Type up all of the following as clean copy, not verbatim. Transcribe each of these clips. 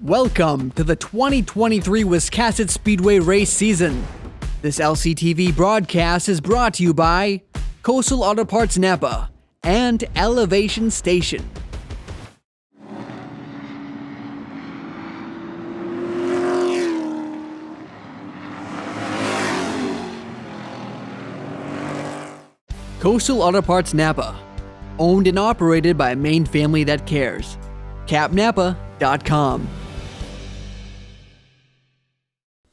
Welcome to the 2023 Wiscasset Speedway race season. This LCTV broadcast is brought to you by Coastal Auto Parts Napa and Elevation Station. Coastal Auto Parts Napa, owned and operated by a Maine family that cares. capnapa.com.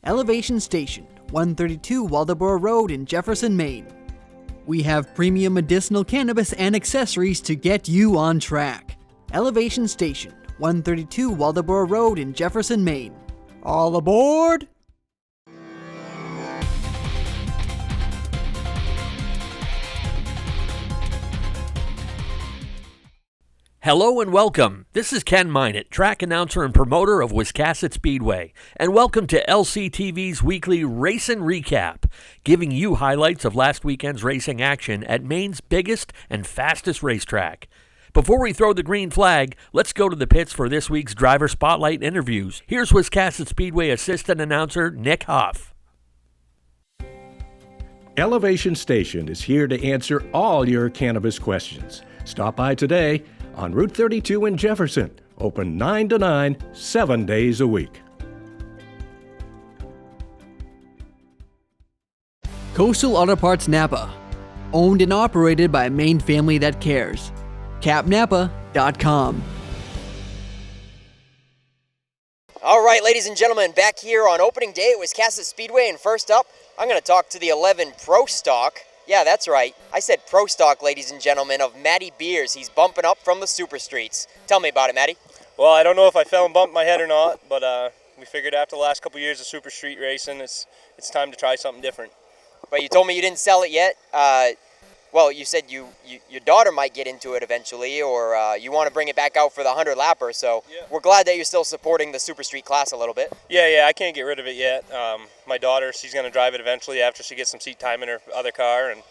Elevation Station, 132 Waldoboro Road in Jefferson, Maine. We have premium medicinal cannabis and accessories to get you on track. Elevation Station, 132 Waldoboro Road in Jefferson, Maine. All aboard! Hello and welcome. This is Ken Minot, track announcer and promoter of Wiscasset Speedway, and welcome to LCTV's weekly Racing Recap, giving you highlights of last weekend's racing action at Maine's biggest and fastest racetrack. Before we throw the green flag, let's go to the pits for this week's driver spotlight interviews. Here's Wiscasset Speedway assistant announcer Nick Huff. Elevation Station is here to answer all your cannabis questions. Stop by today on Route 32 in Jefferson, open 9 to 9, 7 days a week. Coastal Auto Parts Napa, owned and operated by a Maine family that cares. capnapa.com. All right, ladies and gentlemen, back here on opening day at Wiscasset Speedway, and first up, I'm going to talk to the 11 Pro Stock. Yeah, that's right. I said Pro Stock, ladies and gentlemen, of Matty Beers. He's bumping up from the super streets. Tell me about it, Matty. Well, I don't know if I fell and bumped my head or not, but we figured after the last couple years of super street racing, it's time to try something different. But you told me you didn't sell it yet. Well, you said your daughter might get into it eventually, or you want to bring it back out for the 100 lapper. So yeah. We're glad that you're still supporting the super street class a little bit. Yeah, I can't get rid of it yet. My daughter, she's going to drive it eventually after she gets some seat time in her other car, and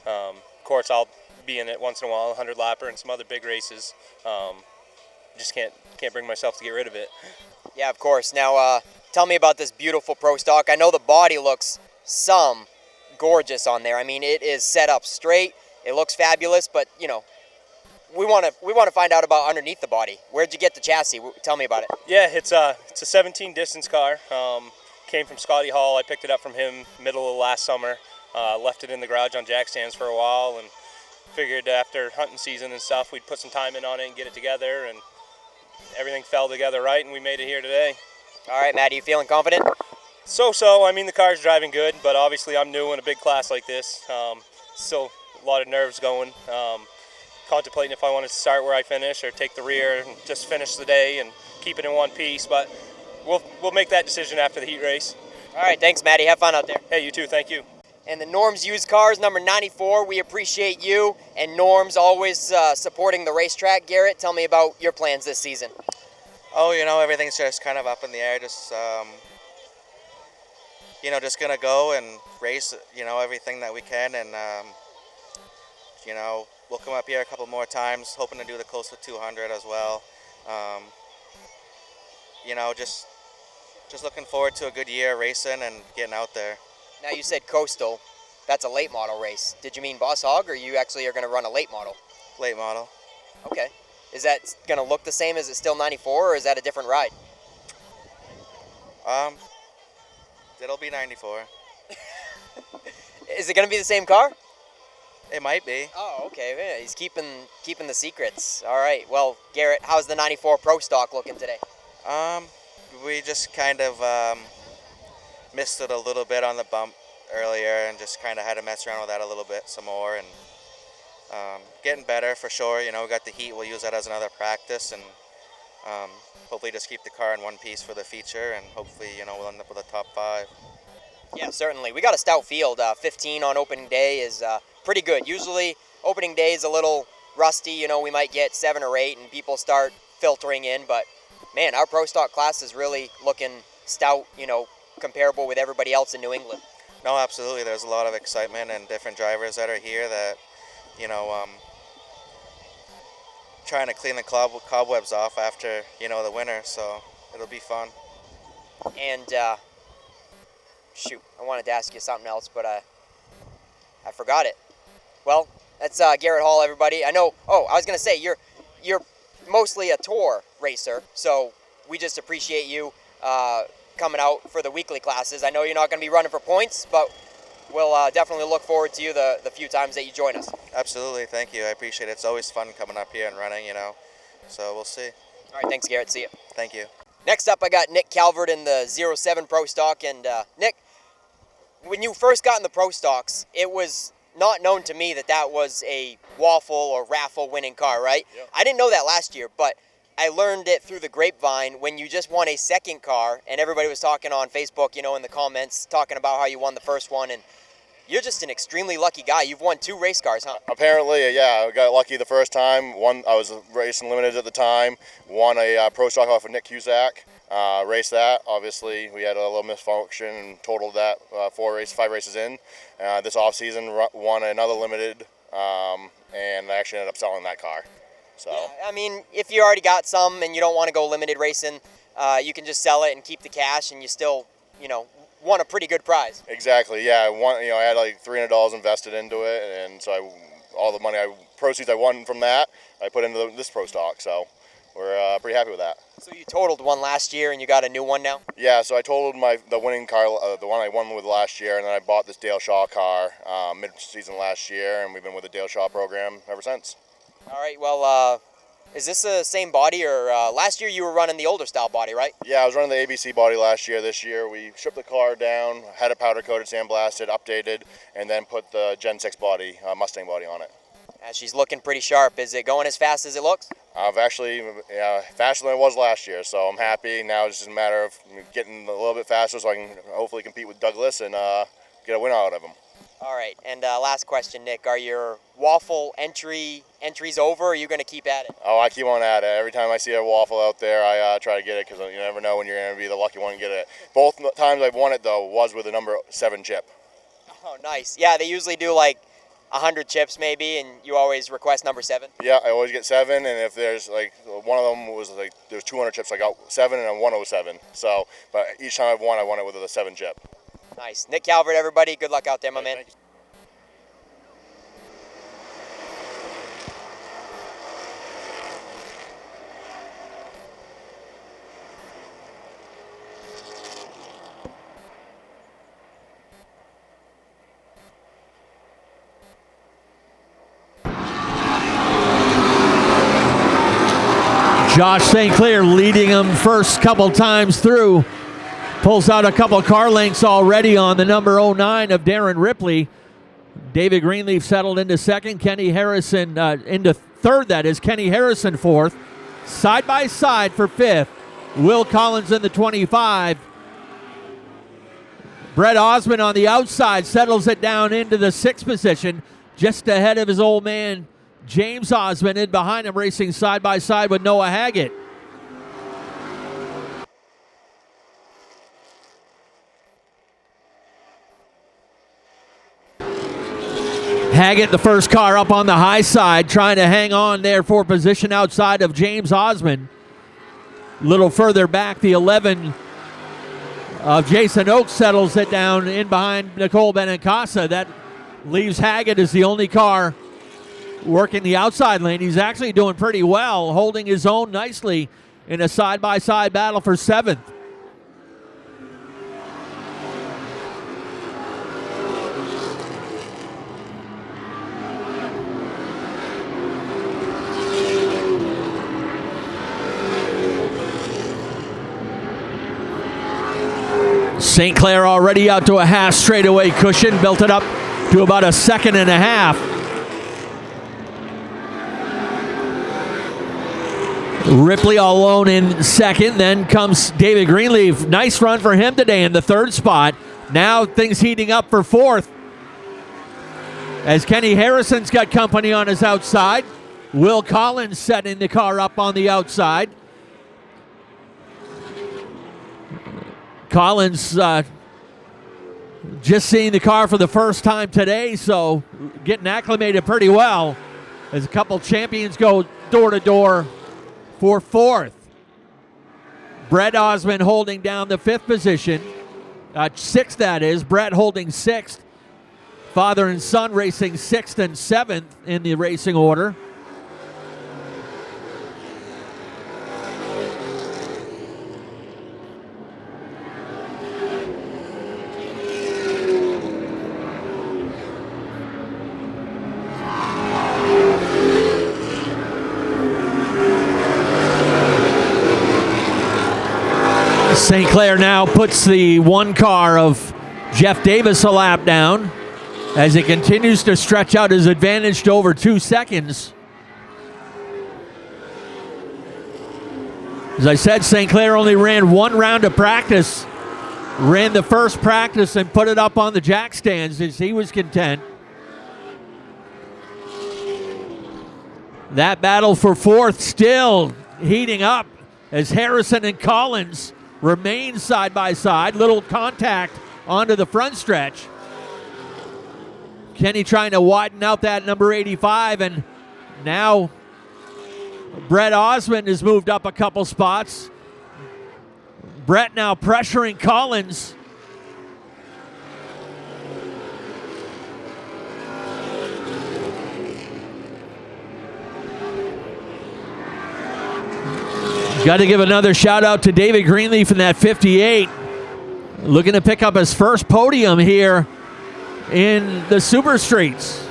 of course I'll be in it once in a while, 100 lapper and some other big races. Just can't bring myself to get rid of it. Yeah, of course. Now, tell me about this beautiful Pro Stock. I know the body looks gorgeous on there. I mean, it is set up straight. It looks fabulous, but you know, we want to find out about underneath the body. Where'd you get the chassis? Tell me about it. Yeah, it's a 17 distance car. Came from Scotty Hall. I picked it up from him middle of last summer. Left it in the garage on jack stands for a while, and figured after hunting season and stuff, we'd put some time in on it and get it together, and everything fell together right, and we made it here today. All right, Matt, are you feeling confident? So. I mean, the car's driving good, but obviously I'm new in a big class like this. Still a lot of nerves going. Contemplating if I wanted to start where I finish or take the rear and just finish the day and keep it in one piece, but we'll make that decision after the heat race. All right, thanks, Matty. Have fun out there. Hey, you too. Thank you. And the Norms Used Cars, number 94, we appreciate you and Norms always supporting the racetrack. Garrett, tell me about your plans this season. Oh, everything's just kind of up in the air. Just, just going to go and race, everything that we can. And, we'll come up here a couple more times, hoping to do the Coastal 200 as well. Just looking forward to a good year racing and getting out there. Now, you said Coastal. That's a late model race. Did you mean Boss Hog, or you actually are going to run a late model? Late model. Okay. Is that going to look the same? Is it still 94, or is that a different ride? It'll be 94. Is it going to be the same car? It might be. Oh, okay. Yeah, he's keeping the secrets. All right. Well, Garrett, how's the 94 Pro Stock looking today? We just kind of missed it a little bit on the bump earlier and just kind of had to mess around with that a little bit some more, and getting better for sure. We got the heat. We'll use that as another practice, and hopefully just keep the car in one piece for the feature, and hopefully we'll end up with a top 5. Yeah, certainly. We got a stout field. 15 on opening day is pretty good. Usually opening day is a little rusty. We might get 7 or 8 and people start filtering in, but man, our Pro Stock class is really looking stout, comparable with everybody else in New England. No, absolutely. There's a lot of excitement and different drivers that are here that, trying to clean the cobwebs off after, the winter. So it'll be fun. And shoot, I wanted to ask you something else, but I forgot it. Well, that's Garrett Hall, everybody. I know. Oh, I was gonna say you're mostly a tour racer, so we just appreciate you coming out for the weekly classes. I know you're not gonna be running for points, but we'll definitely look forward to you the few times that you join us. Absolutely, thank you. I appreciate it. It's always fun coming up here and running, So we'll see. All right, thanks, Garrett. See you. Thank you. Next up, I got Nick Calvert in the 07 Pro Stock. And Nick, when you first got in the Pro Stocks, it was not known to me that was a waffle or raffle winning car, right? Yep. I didn't know that last year, but I learned it through the grapevine when you just won a second car, and everybody was talking on Facebook, in the comments, talking about how you won the first one, and you're just an extremely lucky guy. You've won 2 race cars, huh? Apparently, yeah, I got lucky the first time. I was racing limited at the time. Won a Pro Stock off of Nick Cusack. Raced that. Obviously, we had a little misfunction and totaled that 5 races in. This off season, won another limited, and I actually ended up selling that car. So. Yeah, I mean, if you already got some and you don't want to go limited racing, you can just sell it and keep the cash, and you still, won a pretty good prize. Exactly. Yeah, I had like $300 invested into it, and so all the money proceeds I won from that, I put into this Pro Stock. So we're pretty happy with that. So you totaled one last year, and you got a new one now? Yeah. So I totaled the winning car, the one I won with last year, and then I bought this Dale Shaw car mid-season last year, and we've been with the Dale Shaw program ever since. All right. Well, is this the same body, or last year you were running the older style body, right? Yeah, I was running the ABC body last year. This year we stripped the car down, had it powder coated, sandblasted, updated, and then put the Gen 6 body, Mustang body on it. She's looking pretty sharp. Is it going as fast as it looks? I've actually, faster than it was last year, so I'm happy. Now it's just a matter of getting a little bit faster so I can hopefully compete with Douglas and get a win out of him. All right, and last question, Nick. Are your waffle entries over, or are you going to keep at it? Oh, I keep on at it. Every time I see a waffle out there, I try to get it, because you never know when you're going to be the lucky one to get it. Both times I've won it, though, was with a number 7 chip. Oh, nice. Yeah, they usually do like 100 chips maybe, and you always request number 7? Yeah, I always get 7, and if there's one of them was there's 200 chips, I got 7 and a 107. So, but each time I won it with a 7 chip. Nice. Nick Calvert, everybody. Good luck out there, my man. Thank you. Josh St. Clair leading him first couple times through. Pulls out a couple car lengths already on the number 09 of Darren Ripley. David Greenleaf settled into second. Kenny Harrison into third, that is. Kenny Harrison fourth. Side by side for fifth. Will Collins in the 25. Brett Osmond on the outside settles it down into the 6th position, just ahead of his old man James Osmond, and behind him racing side by side with Noah Haggett. Haggett, the first car up on the high side, trying to hang on there for position outside of James Osmond. A little further back, the 11 of Jason Oakes settles it down in behind Nicole Benincasa. That leaves Haggett as the only car working the outside lane. He's actually doing pretty well, holding his own nicely in a side-by-side battle for 7th. St. Clair already out to a half straightaway cushion, built it up to about a 2.5 seconds. Ripley all alone in second. Then comes David Greenleaf. Nice run for him today in the 3rd spot. Now things heating up for 4th, as Kenny Harrison's got company on his outside. Will Collins setting the car up on the outside. Collins just seeing the car for the first time today, so getting acclimated pretty well as a couple champions go door to door for 4th. Brett Osmond holding down the 5th position. 6th, that is. Brett holding 6th. Father and son racing 6th and 7th in the racing order. St. Clair now puts the 1 car of Jeff Davis a lap down as he continues to stretch out his advantage to over 2 seconds. As I said, St. Clair only ran 1 round of practice. Ran the first practice and put it up on the jack stands as he was content. That battle for 4th still heating up as Harrison and Collins remain side by side. Little contact onto the front stretch. Kenny trying to widen out that number 85, and now Brett Osmond has moved up a couple spots. Brett now pressuring Collins. Got to give another shout out to David Greenleaf in that 58. Looking to pick up his first podium here in the Super Streets.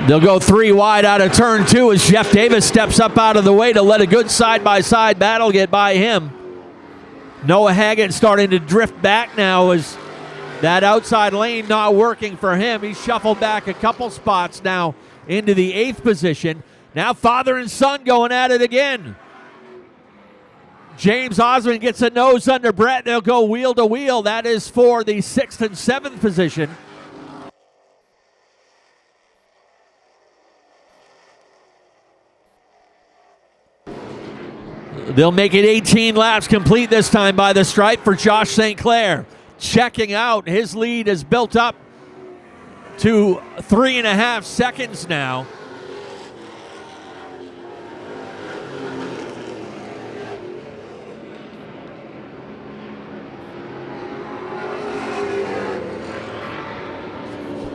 They'll go 3 wide out of turn 2 as Jeff Davis steps up out of the way to let a good side-by-side battle get by him. Noah Haggett starting to drift back now as that outside lane not working for him. He's shuffled back a couple spots now into the 8th position. Now father and son going at it again. James Osmond gets a nose under Brett. They'll go wheel to wheel. That is for the 6th and 7th position. They'll make it 18 laps complete this time by the stripe for Josh St. Clair. Checking out. His lead has built up to 3.5 seconds now.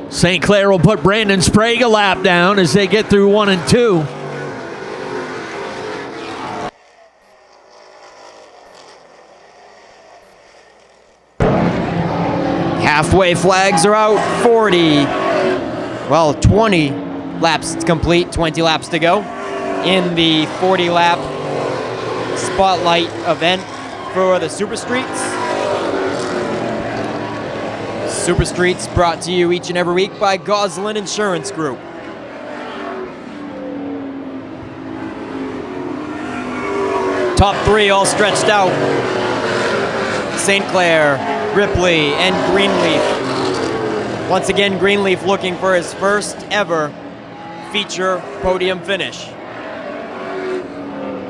St. Clair will put Brandon Sprague a lap down as they get through 1 and 2. Halfway flags are out, 20 laps complete, 20 laps to go in the 40-lap spotlight event for the Super Streets. Super Streets brought to you each and every week by Goslin Insurance Group. Top 3 all stretched out. St. Clair, Ripley, and Greenleaf. Once again, Greenleaf looking for his first ever feature podium finish.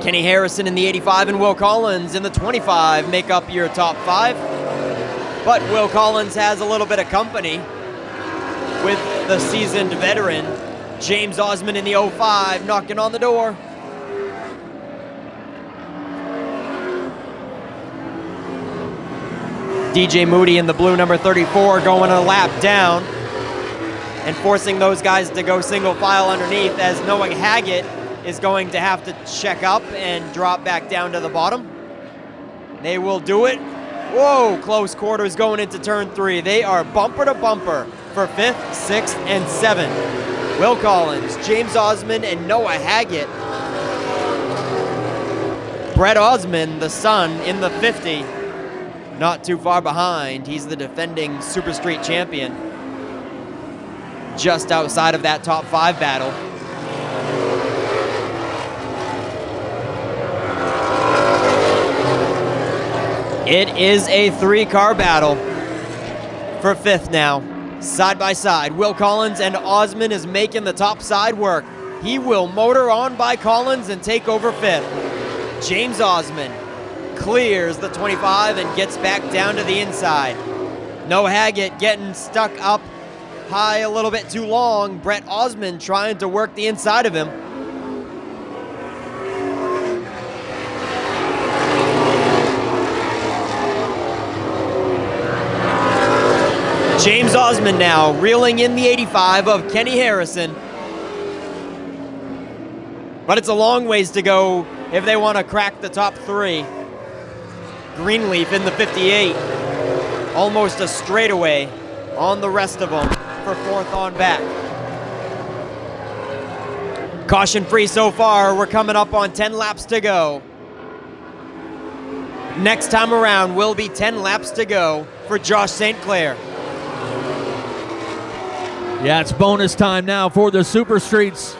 Kenny Harrison in the 85 and Will Collins in the 25 make up your top 5. But Will Collins has a little bit of company with the seasoned veteran James Osmond in the 05 knocking on the door. DJ Moody in the blue number 34 going a lap down and forcing those guys to go single file underneath as Noah Haggett is going to have to check up and drop back down to the bottom. They will do it. Whoa, close quarters going into turn 3. They are bumper to bumper for 5th, 6th, and 7th. Will Collins, James Osmond, and Noah Haggett. Brett Osmond, the son, in the 50. Not too far behind. He's the defending Super Street champion. Just outside of that top 5 battle. It is a 3-car battle for 5th now. Side by side, Will Collins and Osman is making the top side work. He will motor on by Collins and take over 5th. James Osman clears the 25 and gets back down to the inside. Noah Haggett getting stuck up high a little bit too long. Brett Osman trying to work the inside of him. James Osman now reeling in the 85 of Kenny Harrison. But it's a long ways to go if they want to crack the top 3. Greenleaf in the 58. Almost a straightaway on the rest of them for 4th on back. Caution free so far. We're coming up on 10 laps to go. Next time around will be 10 laps to go for Josh St. Clair. Yeah, it's bonus time now for the Super Streets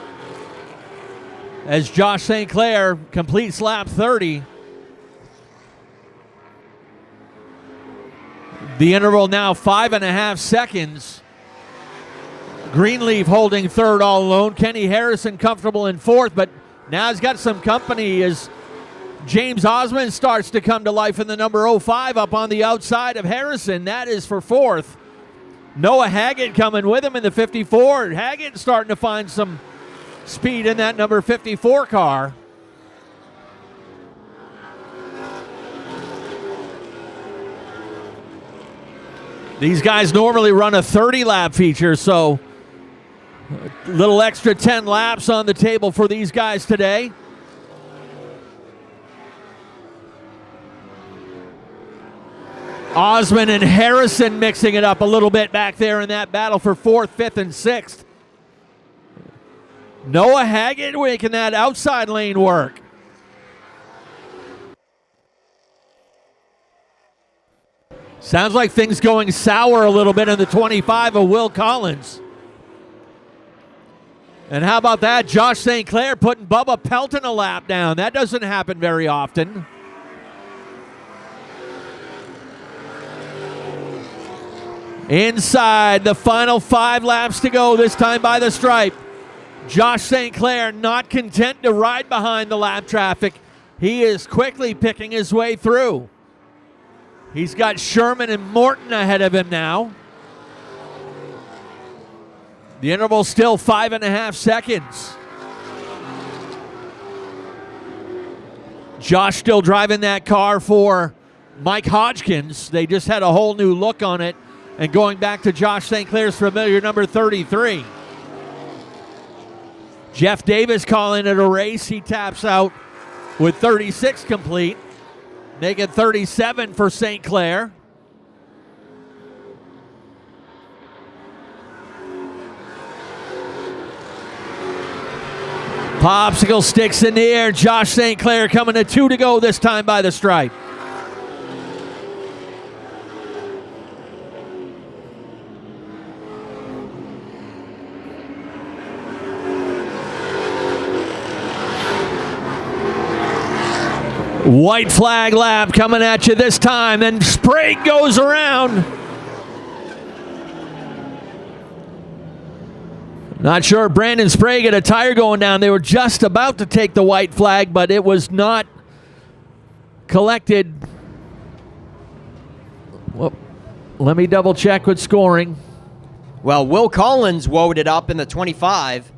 as Josh St. Clair completes lap 30. The interval now 5.5 seconds. Greenleaf holding 3rd all alone. Kenny Harrison comfortable in 4th, but now he's got some company as James Osman starts to come to life in the number 05 up on the outside of Harrison. That is for 4th. Noah Haggett coming with him in the 54. Haggett starting to find some speed in that number 54 car. These guys normally run a 30-lap feature, so a little extra 10 laps on the table for these guys today. Osman and Harrison mixing it up a little bit back there in that battle for 4th, 5th, and 6th. Noah Haggett making that outside lane work. Sounds like things going sour a little bit in the 25 of Will Collins. And how about that? Josh St. Clair putting Bubba Pelton a lap down. That doesn't happen very often. Inside the final 5 laps to go, this time by the stripe. Josh St. Clair not content to ride behind the lap traffic. He is quickly picking his way through. He's got Sherman and Morton ahead of him now. The interval still 5.5 seconds. Josh still driving that car for Mike Hodgkins. They just had a whole new look on it. And going back to Josh St. Clair's familiar number 33. Jeff Davis calling it a race. He taps out with 36 complete. Making 37 for St. Clair. Popsicle sticks in the air. Josh St. Clair coming to 2 to go this time by the stripe. White flag lap coming at you this time. Then Sprague goes around. Not sure Brandon Sprague had a tire going down. They were just about to take the white flag, but it was not collected. Well, let me double check with scoring. Well, Will Collins woed it up in the 25,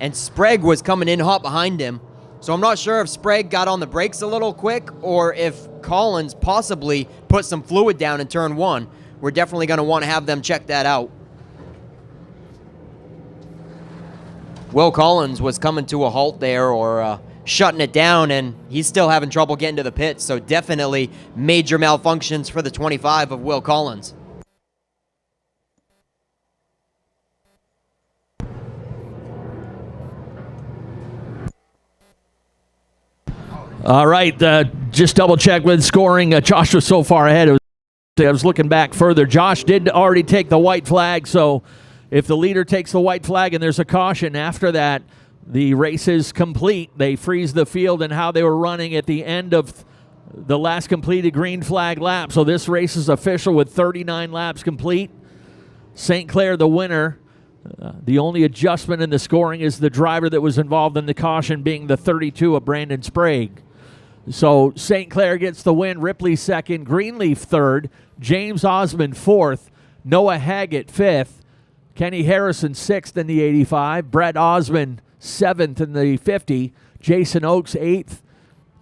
and Sprague was coming in hot behind him. So I'm not sure if Sprague got on the brakes a little quick or if Collins possibly put some fluid down in turn 1. We're definitely going to want to have them check that out. Will Collins was coming to a halt there or shutting it down, and he's still having trouble getting to the pits. So definitely major malfunctions for the 25 of Will Collins. All right, just double check with scoring. Josh was so far ahead. I was looking back further. Josh did already take the white flag, so if the leader takes the white flag and there's a caution after that, the race is complete. They freeze the field and how they were running at the end of the last completed green flag lap. So this race is official with 39 laps complete. St. Clair the winner. The only adjustment in the scoring is the driver that was involved in the caution being the 32 of Brandon Sprague. So St. Clair gets the win, Ripley second, Greenleaf third, James Osmond fourth, Noah Haggett fifth, Kenny Harrison sixth in the 85, Brett Osmond seventh in the 50, Jason Oakes eighth,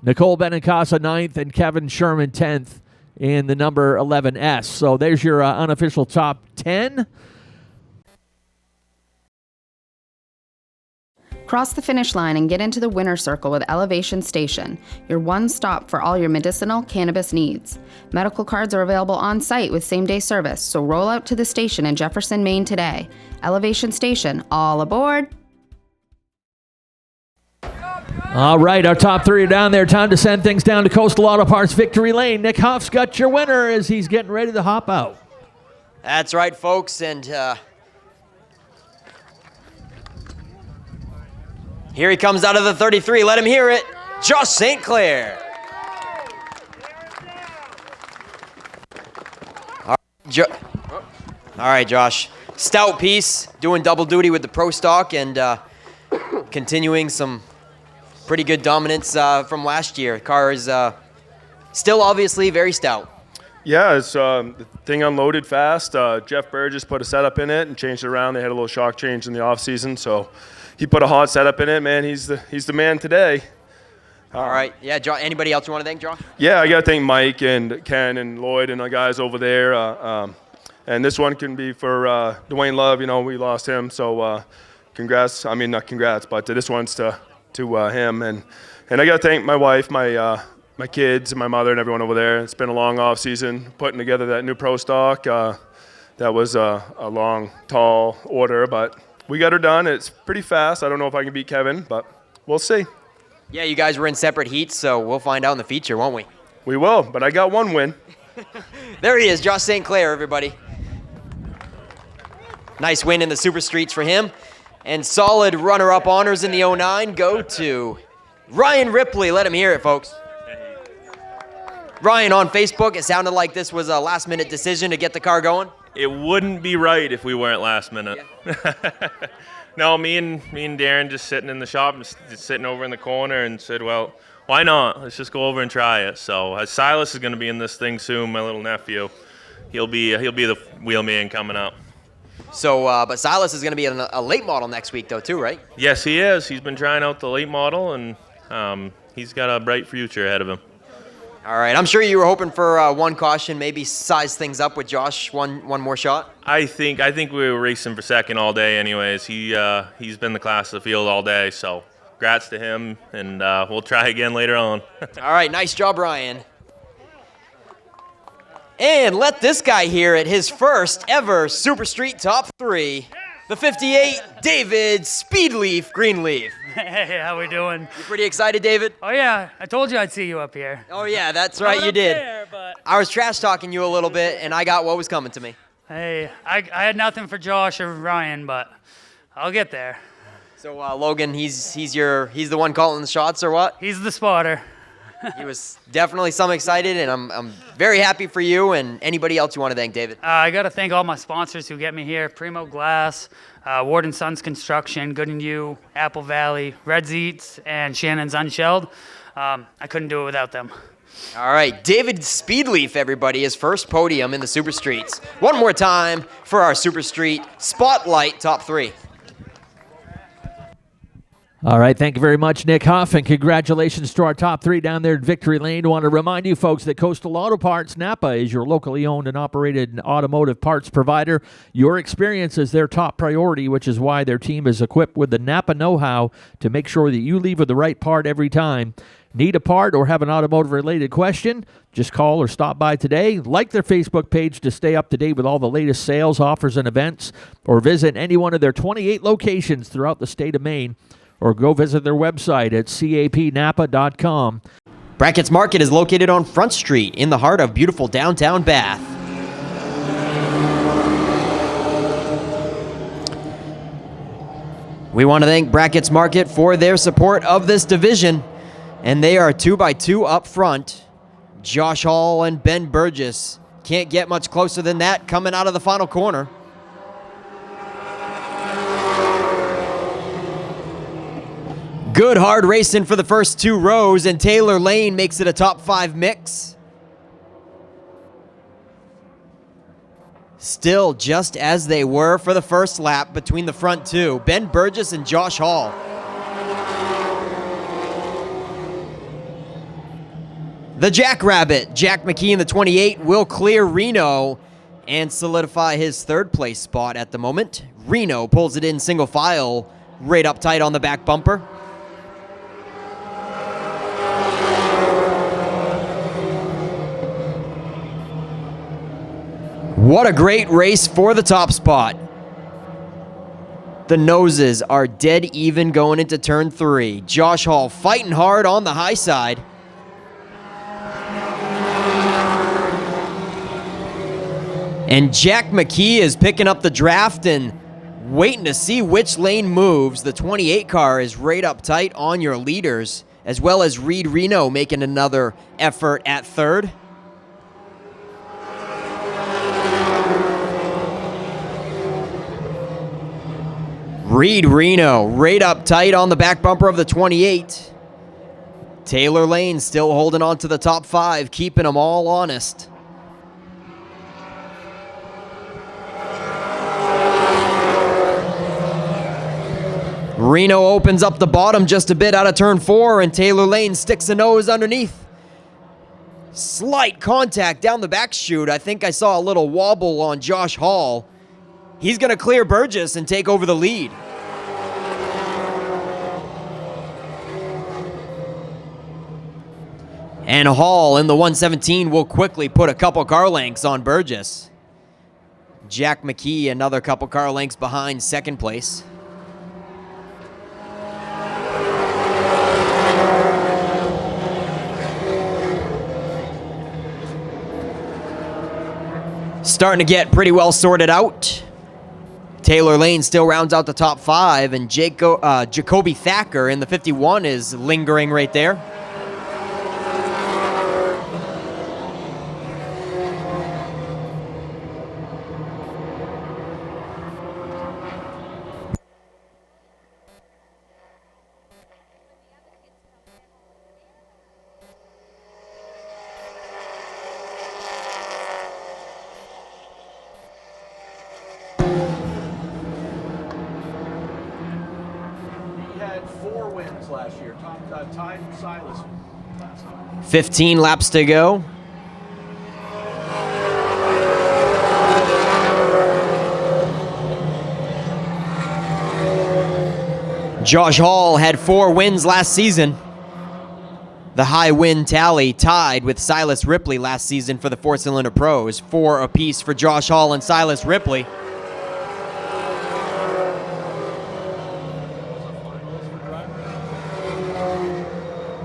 Nicole Benincasa ninth, and Kevin Sherman 10th in the number 11S. So there's your unofficial top 10. Cross the finish line and get into the winner's circle with Elevation Station, your one stop for all your medicinal cannabis needs. Medical cards are available on site with same-day service, so roll out to the station in Jefferson, Maine today. Elevation Station, all aboard! All right, our top three are down there. Time to send things down to Coastal Auto Parts Victory Lane. Nick Huff's got your winner as he's getting ready to hop out. That's right, folks, and here he comes out of the 33. Let him hear it. Josh St. Clair. All right, Josh. Stout piece, doing double duty with the Pro Stock and continuing some pretty good dominance from last year. The car is still obviously very stout. Yeah, it's the thing unloaded fast. Jeff Burgess put a setup in it and changed it around. They had a little shock change in the off season, so he put a hot setup in it. Man, he's the man today. All right, yeah. John, anybody else you want to thank, John? Yeah, I got to thank Mike and Ken and Lloyd and the guys over there. And this one can be for Dwayne Love. You know, we lost him, so congrats. I mean, not congrats, but this one's to him. And I got to thank my wife, my kids, and my mother, and everyone over there. It's been a long off season putting together that new Pro Stock. That was a long, tall order, but we got her done. It's pretty fast. I don't know if I can beat Kevin, but we'll see. Yeah, you guys were in separate heats, so we'll find out in the feature, won't we? We will, but I got one win. There he is, Josh St. Clair, everybody. Nice win in the Super Streets for him. And solid runner-up honors in the 09 go to Ryan Ripley. Let him hear it, folks. Ryan, on Facebook, it sounded like this was a last-minute decision to get the car going. It wouldn't be right if we weren't last minute. Yeah. No, me and Darren just sitting in the shop, just sitting over in the corner, and said, "Well, why not? Let's just go over and try it." So Silas is going to be in this thing soon. My little nephew, he'll be the wheelman coming up. So, but Silas is going to be in a late model next week, though, too, right? Yes, he is. He's been trying out the late model, and he's got a bright future ahead of him. All right. I'm sure you were hoping for one caution, maybe size things up with Josh, one more shot. I think we were racing for second all day anyways. He's been the class of the field all day, so congrats to him, and we'll try again later on. All right. Nice job, Ryan. And let this guy hear it, his first ever Super Street Top 3. The 58, David Speedleaf Greenleaf. Hey, how we doing? You pretty excited, David? Oh, yeah. I told you I'd see you up here. Oh, yeah, that's right, you did. There, but I was trash-talking you a little bit, and I got what was coming to me. Hey, I had nothing for Josh or Ryan, but I'll get there. So, Logan, he's the one calling the shots, or what? He's the spotter. He was definitely some excited, and I'm very happy for you and anybody else you want to thank, David. I got to thank all my sponsors who get me here. Primo Glass, Ward & Sons Construction, Good & You, Apple Valley, Red's Eats, and Shannon's Unshelled. I couldn't do it without them. All right, David Speedleaf, everybody, his first podium in the Super Streets. One more time for our Super Street Spotlight Top 3. All right, thank you very much, Nick Huff, and congratulations to our top 3 down there at Victory Lane. I want to remind you folks that Coastal Auto Parts Napa is your locally owned and operated automotive parts provider. Your experience is their top priority, which is why their team is equipped with the Napa know-how to make sure that you leave with the right part every time. Need a part or have an automotive-related question? Just call or stop by today. Like their Facebook page to stay up to date with all the latest sales, offers, and events, or visit any one of their 28 locations throughout the state of Maine, or go visit their website at capnapa.com. Brackett's Market is located on Front Street in the heart of beautiful downtown Bath. We want to thank Brackett's Market for their support of this division, and they are 2x2 up front. Josh Hall and Ben Burgess. Can't get much closer than that coming out of the final corner. Good hard racing for the first 2 rows, and Taylor Lane makes it a top 5 mix. Still just as they were for the first lap between the front 2, Ben Burgess and Josh Hall. The Jackrabbit, Jack McKee in the 28, will clear Reno and solidify his 3rd place spot at the moment. Reno pulls it in single file, right up tight on the back bumper. What a great race for the top spot. The noses are dead even going into turn 3. Josh Hall fighting hard on the high side. And Jack McKee is picking up the draft and waiting to see which lane moves. The 28 car is right up tight on your leaders, as well as Reed Reno making another effort at 3rd. Reed Reno right up tight on the back bumper of the 28. Taylor Lane still holding on to the top 5, keeping them all honest. Reno opens up the bottom just a bit out of turn 4, and Taylor Lane sticks a nose underneath. Slight contact down the back chute. I think I saw a little wobble on Josh Hall. He's going to clear Burgess and take over the lead. And Hall in the 117 will quickly put a couple car lengths on Burgess. Jack McKee another couple car lengths behind 2nd place. Starting to get pretty well sorted out. Taylor Lane still rounds out the top 5, and Jacoby Thacker in the 51 is lingering right there. Had 4 wins last year. Tied Silas last time. 15 laps to go. Josh Hall had 4 wins last season. The high win tally tied with Silas Ripley last season for the 4-cylinder pros. 4 apiece for Josh Hall and Silas Ripley.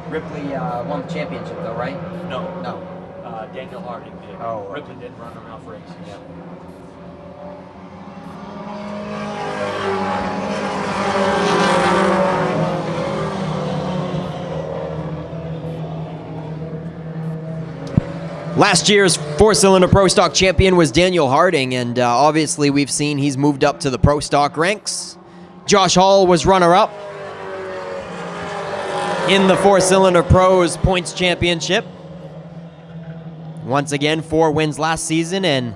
Ripley won the championship though, right? No. No. Daniel Harding did. Oh. Ripley didn't run enough races. Yeah. Last year's 4-cylinder Pro Stock champion was Daniel Harding, and obviously we've seen he's moved up to the Pro Stock ranks. Josh Hall was runner-up in the 4-cylinder Pros Points Championship. Once again, 4 wins last season and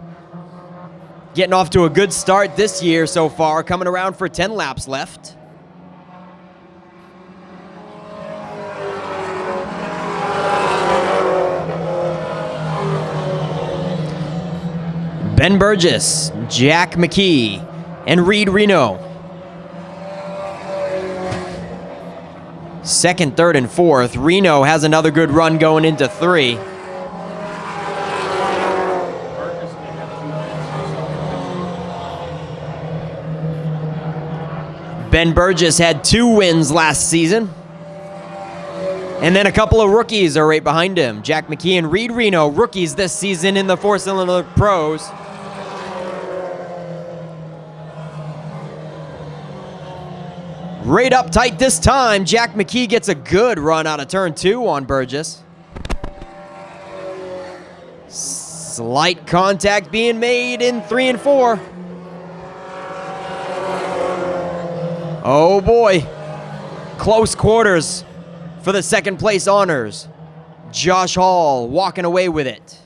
getting off to a good start this year so far, coming around for 10 laps left. Ben Burgess, Jack McKee, and Reed Reno. 2nd, 3rd, and 4th. Reno has another good run going into 3. Ben Burgess had 2 wins last season. And then a couple of rookies are right behind him. Jack McKee and Reed Reno, rookies this season in the 4-cylinder Pros. Right up tight this time. Jack McKee gets a good run out of turn 2 on Burgess. Slight contact being made in 3 and 4. Oh boy. close quarters for the second place honors. Josh Hall walking away with it.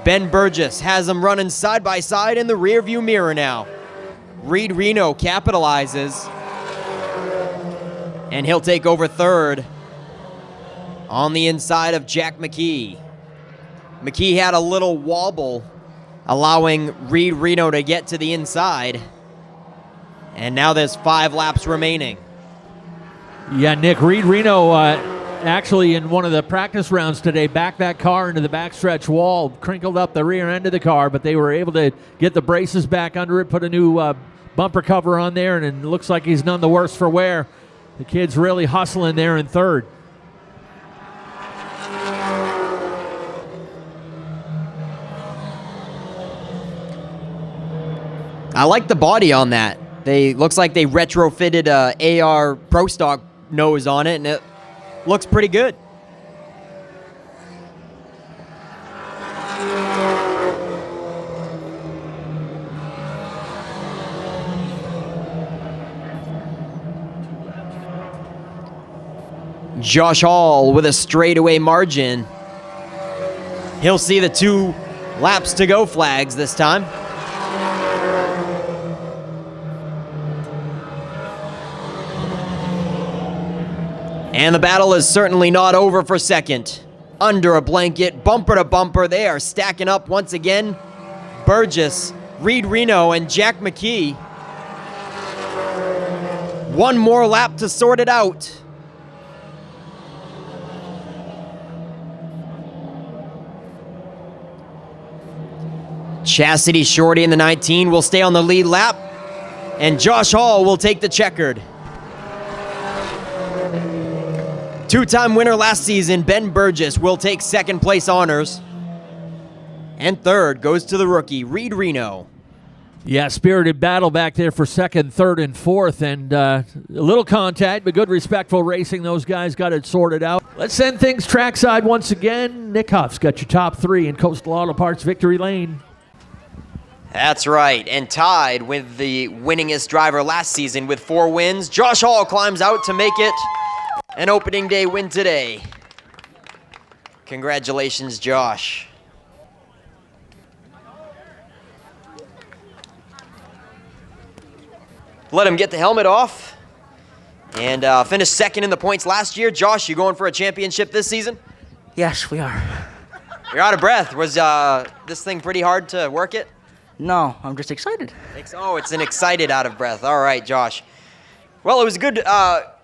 Ben Burgess has them running side by side in the rearview mirror now. Reed Reno capitalizes, and he'll take over third on the inside of Jack McKee. McKee had a little wobble, allowing Reed Reno to get to the inside, and now there's 5 laps remaining. Yeah, Nick, Reed Reno actually in one of the practice rounds today backed that car into the backstretch wall, crinkled up the rear end of the car, but they were able to get the braces back under it, put a new bumper cover on there, and it looks like he's none the worse for wear. The kid's really hustling there in third. I like the body on that. Looks like they retrofitted a AR Pro Stock nose on it, and it looks pretty good. Josh Hall with a straightaway margin. He'll see the 2 laps to go flags this time. And the battle is certainly not over for second. Under a blanket, bumper to bumper, they are stacking up once again. Burgess, Reed Reno, and Jack McKee. One more lap to sort it out. Chastity Shorty in the 19 will stay on the lead lap, and Josh Hall will take the checkered. 2-time winner last season, Ben Burgess will take second place honors. And third goes to the rookie, Reed Reno. Yeah, spirited battle back there for second, third, and fourth, and a little contact, but good respectful racing. Those guys got it sorted out. Let's send things trackside once again. Nick Huff's got your top 3 in Coastal Auto Parts Victory Lane. That's right, and tied with the winningest driver last season with 4 wins, Josh Hall climbs out to make it an opening day win today. Congratulations, Josh. Let him get the helmet off and finish second in the points last year. Josh, you going for a championship this season? Yes, we are. You're out of breath. Was this thing pretty hard to work it? No, I'm just excited. Oh, it's an excited out of breath. All right, Josh. Well, it was a good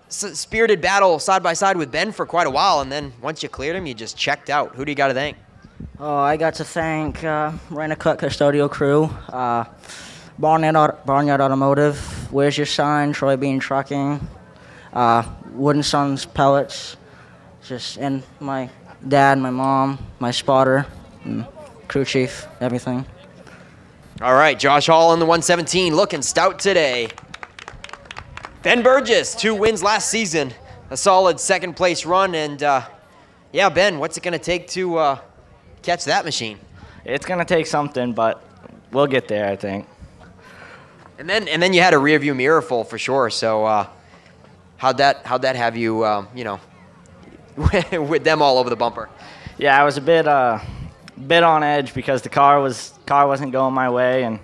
spirited battle side by side with Ben for quite a while, and then once you cleared him, you just checked out. Who do you got to thank? Oh, I got to thank Rent-A-Cut Custodial Crew, Barnyard Automotive, Where's Your Sign, Troy Bean Trucking, Wooden Sons Pellets, and my dad, my mom, my spotter, and crew chief, everything. All right, Josh Hall in the 117, looking stout today. Ben Burgess, 2 wins last season, a solid second place run, and yeah, Ben, what's it gonna take to catch that machine? It's gonna take something, but we'll get there, I think. And then you had a rearview mirror full for sure. So how'd that have you with them all over the bumper? Yeah, I was a bit on edge because the car wasn't going my way, and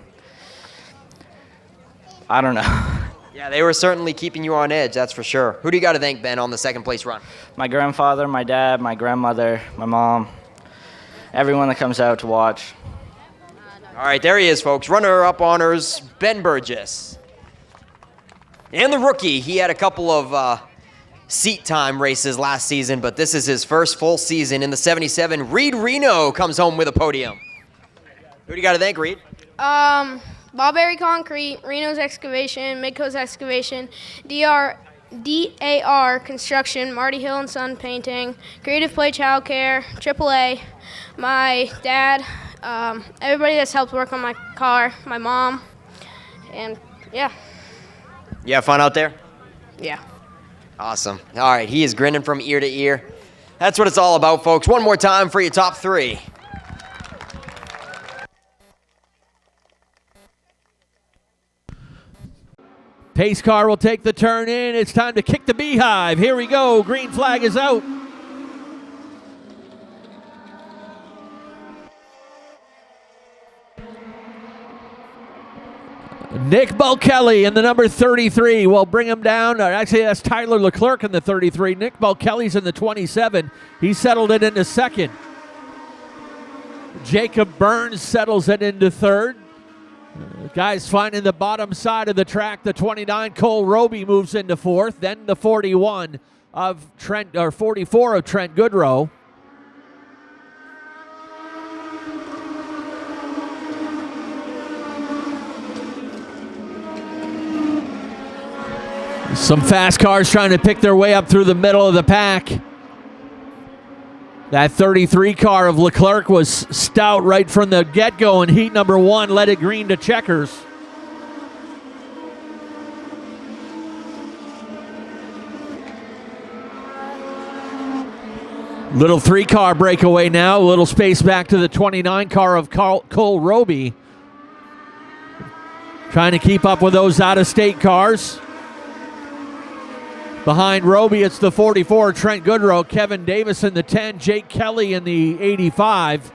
I don't know. Yeah, they were certainly keeping you on edge, that's for sure. Who do you got to thank, Ben, on the second place run? My grandfather, my dad, my grandmother, my mom, everyone that comes out to watch. All right, there he is, folks. Runner-up honors, Ben Burgess. And the rookie, he had a couple of seat time races last season, but this is his first full season in the 77. Reed Reno comes home with a podium. Who do you got to thank, Reed? Bawberry Concrete, Reno's Excavation, Midcoast Excavation, DAR Construction, Marty Hill and Son Painting, Creative Play Childcare, AAA, my dad, everybody that's helped work on my car, my mom, and yeah. You have fun out there? Yeah. Awesome. All right, he is grinning from ear to ear. That's what it's all about, folks. One more time for your top 3. Pace car will take the turn in. It's time to kick the beehive. Here we go. Green flag is out. Nick Bulkelly in the number 33 will bring him down. Actually, that's Tyler Leclerc in the 33. Nick Bulkelly's in the 27. He settled it into second. Jacob Burns settles it into third. Guys finding the bottom side of the track. The 29, Cole Roby, moves into fourth. Then the 41 of Trent, or 44 of Trent Goodrow. Some fast cars trying to pick their way up through the middle of the pack. That 33 car of Leclerc was stout right from the get-go in heat number 1, led it green to checkers. Little 3-car breakaway now. A little space back to the 29 car of Cole Roby. Trying to keep up with those out-of-state cars. Behind Roby, it's the 44, Trent Goodrow, Kevin Davis in the 10, Jake Kelly in the 85,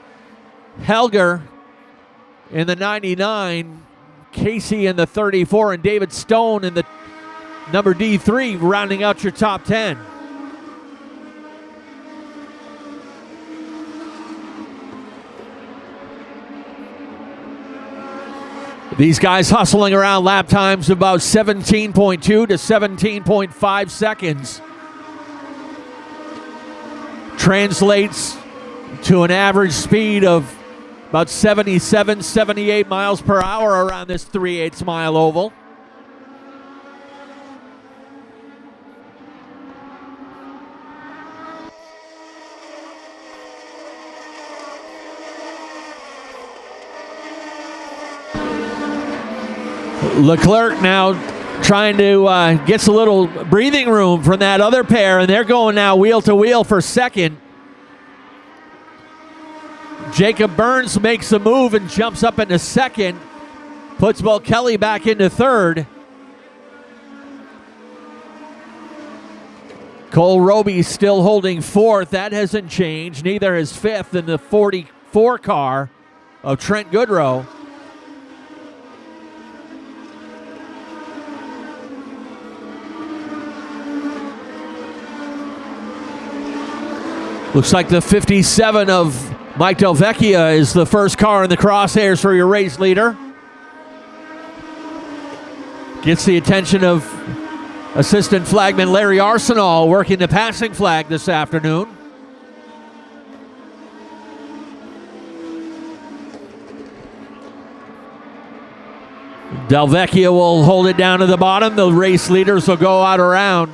Helger in the 99, Casey in the 34, and David Stone in the number D3, rounding out your top 10. These guys hustling around lap times about 17.2 to 17.5 seconds. Translates to an average speed of about 77, 78 miles per hour around this 3/8 mile oval. Leclerc now trying to gets a little breathing room from that other pair, and they're going now wheel to wheel for second. Jacob Burns makes the move and jumps up into second, puts Bulkelly back into third. Cole Roby still holding fourth. That hasn't changed. Neither has fifth in the 44 car of Trent Goodrow. Looks like the 57 of Mike Delvecchia is the first car in the crosshairs for your race leader. Gets the attention of assistant flagman Larry Arsenal, working the passing flag this afternoon. Delvecchia will hold it down to the bottom. The race leaders will go out around.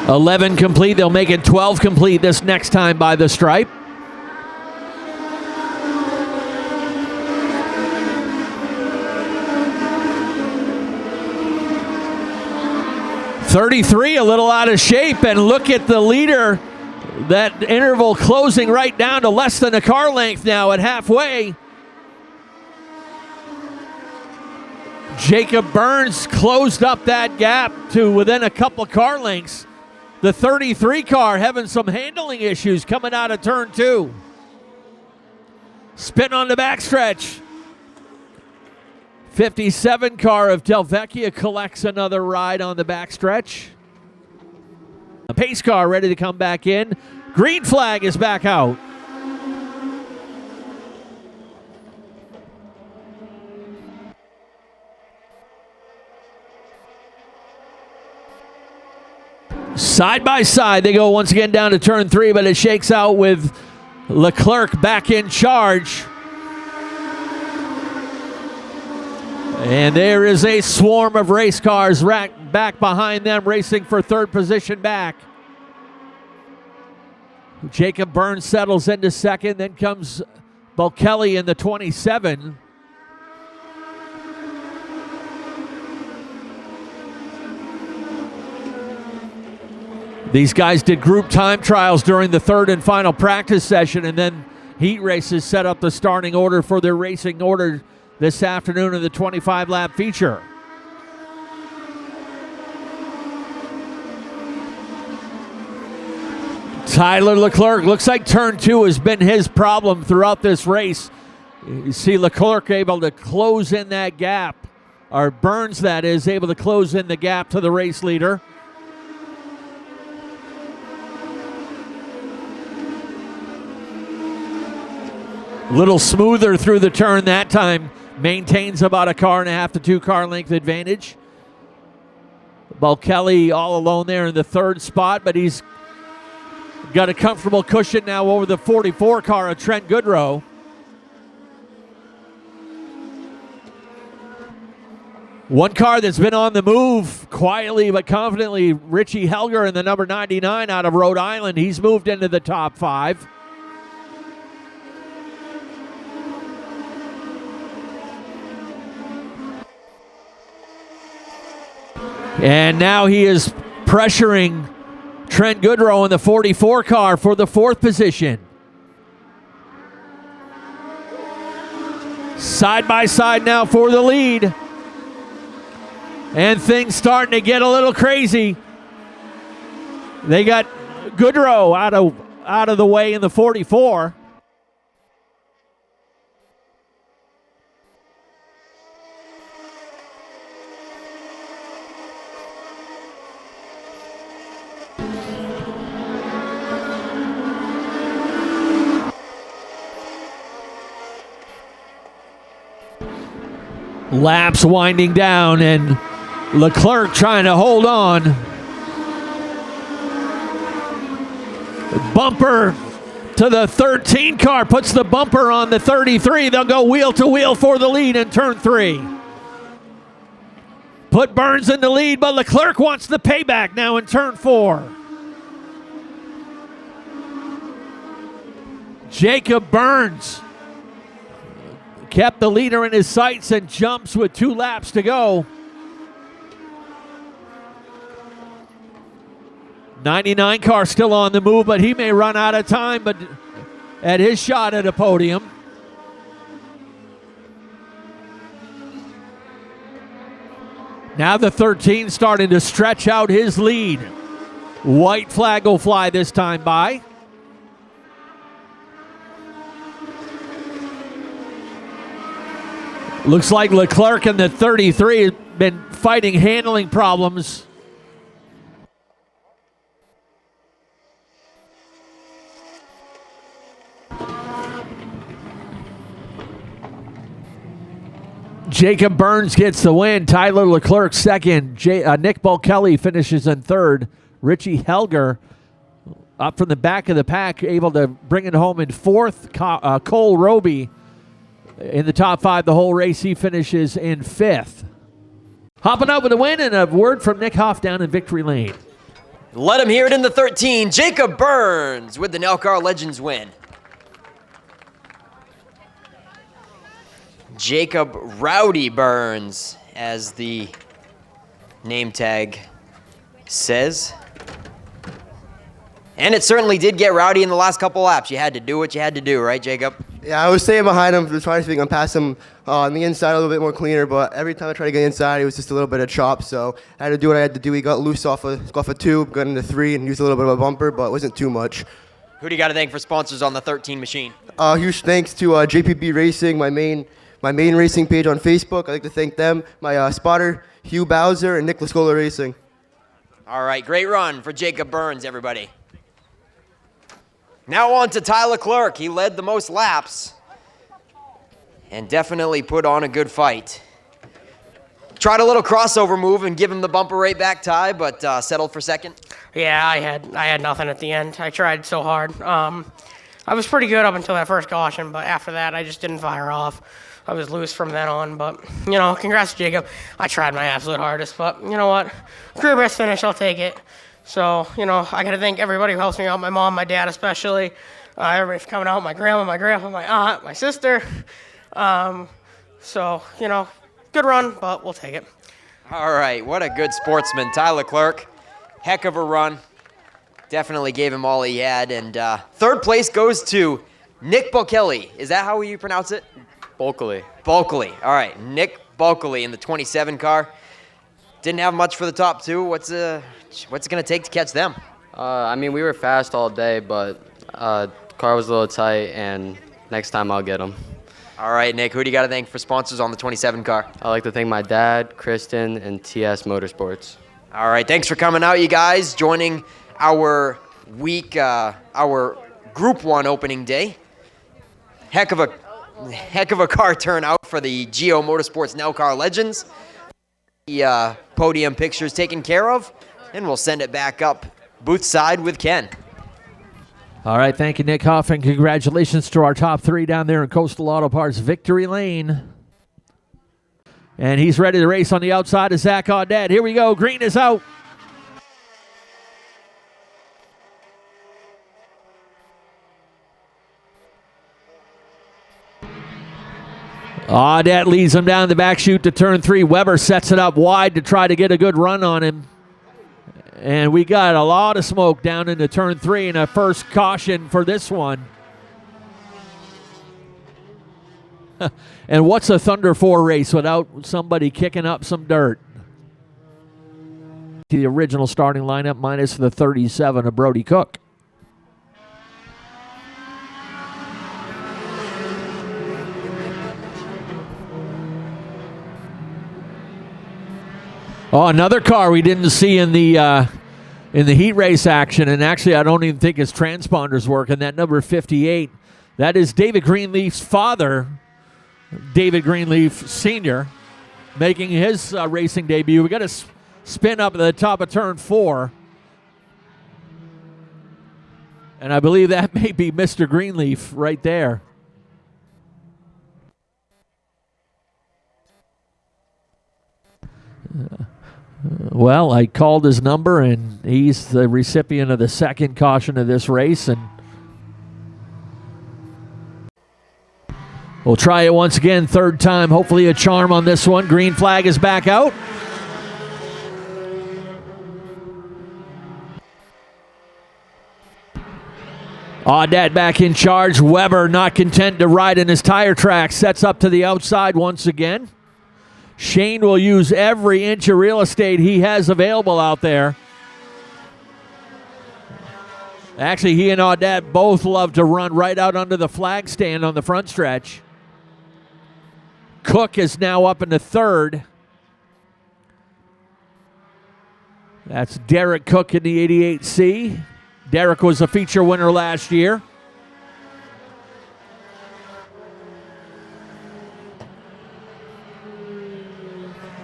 $11 complete. They'll make it 12 complete this next time by the stripe. $33, a little out of shape, and look at the leader. That interval closing right down to less than a car length now at halfway. Jacob Burns closed up that gap to within a couple car lengths. The 33 car having some handling issues coming out of turn 2. Spin on the backstretch. 57 car of Delvecchia collects another ride on the backstretch. A pace car ready to come back in. Green flag is back out. Side by side, they go once again down to turn 3, but it shakes out with Leclerc back in charge. And there is a swarm of race cars back behind them, racing for third position back. Jacob Burns settles into second, then comes Bulkelly in the 27. These guys did group time trials during the third and final practice session, and then heat races set up the starting order for their racing order this afternoon in the 25-lap feature. Tyler Leclerc, looks like turn 2 has been his problem throughout this race. You see Leclerc able to close in that gap, or Burns, that is, able to close in the gap to the race leader. A little smoother through the turn that time. Maintains about a 1.5 to 2 car length advantage. Kelly all alone there in the third spot, but he's got a comfortable cushion now over the 44 car of Trent Goodrow. One car that's been on the move quietly but confidently, Richie Helger in the number 99 out of Rhode Island. He's moved into the top 5. And now he is pressuring Trent Goodrow in the 44 car for the 4th position. Side by side now for the lead. And things starting to get a little crazy. They got Goodrow out of the way in the 44. Laps winding down, and Leclerc trying to hold on. Bumper to the 13 car, puts the bumper on the 33. They'll go wheel to wheel for the lead in turn 3. Put Burns in the lead, but Leclerc wants the payback now in turn 4. Jacob Burns kept the leader in his sights and jumps with 2 laps to go. 99 car still on the move, but he may run out of time but at his shot at a podium. Now the 13 starting to stretch out his lead. White flag will fly this time by. Looks like Leclerc and the 33 has been fighting handling problems. Jacob Burns gets the win. Tyler Leclerc second. Nick Kelly finishes in third. Richie Helger up from the back of the pack, able to bring it home in fourth. Cole Roby in the top 5 the whole race. He finishes in 5th. Hopping out with a win, and a word from Nick Hoff down in Victory Lane. Let him hear it in the 13. Jacob Burns with the Nelcar Legends win. Jacob Rowdy Burns, as the name tag says. And it certainly did get rowdy in the last couple laps. You had to do what you had to do, right, Jacob? Yeah, I was staying behind him, trying to see if I can pass him on the inside a little bit more cleaner, but every time I tried to get inside, it was just a little bit of chop, so I had to do what I had to do. He got loose off a 2, got into 3, and used a little bit of a bumper, but it wasn't too much. Who do you got to thank for sponsors on the 13 machine? Huge thanks to JPB Racing, my main racing page on Facebook. I'd like to thank them, my spotter, Hugh Bowser, and Nick Lascola Racing. All right, great run for Jacob Burns, everybody. Now on to Tyler Leclerc. He led the most laps and definitely put on a good fight. Tried a little crossover move and give him the bumper right back, Ty, but settled for second. Yeah, I had nothing at the end. I tried so hard. I was pretty good up until that first caution, but after that, I just didn't fire off. I was loose from then on, but, congrats, Jacob. I tried my absolute hardest, but you know what? Career best finish, I'll take it. So, I got to thank everybody who helps me out, my mom, my dad especially, everybody for coming out, my grandma, my grandpa, my aunt, my sister. So, good run, but we'll take it. All right, what a good sportsman, Tyler Leclerc. Heck of a run. Definitely gave him all he had. And third place goes to Nick Bulkeley. Is that how you pronounce it? Bulkeley. Bulkeley. All right, Nick Bulkeley in the 27 car. Didn't have much for the top two. What's it going to take to catch them? I mean, we were fast all day, but car was a little tight, and next time I'll get them. All right, Nick, who do you got to thank for sponsors on the 27 car? I'd like to thank my dad, Kristen, and TS Motorsports. All right, thanks for coming out, you guys, joining our our Group 1 opening day. Heck of a car turnout for the Geo Motorsports Nellcar Legends. The podium pictures taken care of, and we'll send it back up booth side with Ken. All right, thank you, Nick Huff, and congratulations to our top three down there in Coastal Auto Parts Victory Lane. And he's ready to race on the outside of Zach Audette. Here we go. Green is out. Audette leads him down the back chute to turn 3. Weber sets it up wide to try to get a good run on him. And we got a lot of smoke down into turn 3 and a first caution for this one. And what's a Thunder 4 race without somebody kicking up some dirt? The original starting lineup minus the 37 of Brody Cook. Oh, another car we didn't see in the heat race action, and actually I don't even think his transponder's working. That number 58, that is David Greenleaf's father, David Greenleaf Sr., making his racing debut. We got a spin up at the top of turn 4, and I believe that may be Mr. Greenleaf right there. Well, I called his number, and he's the recipient of the second caution of this race. And we'll try it once again, third time. Hopefully a charm on this one. Green flag is back out. Audette back in charge. Weber not content to ride in his tire track. Sets up to the outside once again. Shane will use every inch of real estate he has available out there. Actually, he and Audette both love to run right out under the flag stand on the front stretch. Cook is now up into third. That's Derek Cook in the 88C. Derek was a feature winner last year.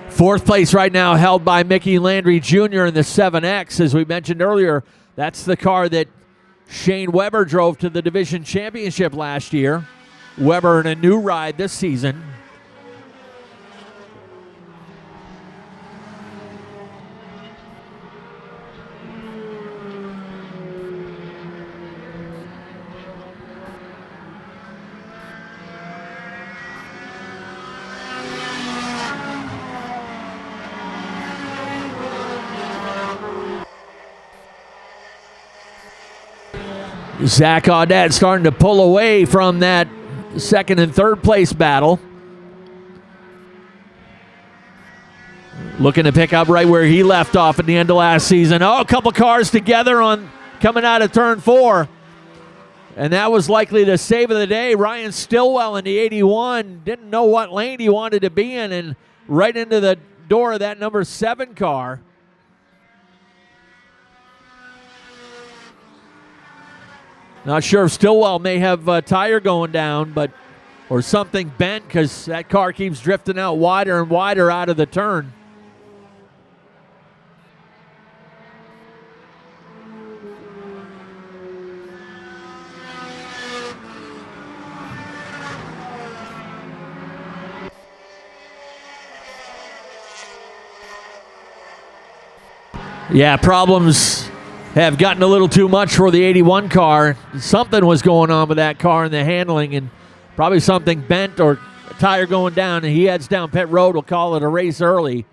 Fourth place right now held by Mickey Landry Jr. in the 7X. As we mentioned earlier, that's the car that Shane Weber drove to the division championship last year. Weber in a new ride this season. Zach Audette starting to pull away from that second and third place battle. Looking to pick up right where he left off at the end of last season. Oh, a couple cars together on coming out of turn 4. And that was likely the save of the day. Ryan Stillwell in the 81 didn't know what lane he wanted to be in, and right into the door of that number 7 car. Not sure if Stillwell may have a tire going down, or something bent, because that car keeps drifting out wider and wider out of the turn. Yeah, problems have gotten a little too much for the 81 car. Something was going on with that car in the handling, and probably something bent or a tire going down, and he heads down pit road. We'll call it a race early.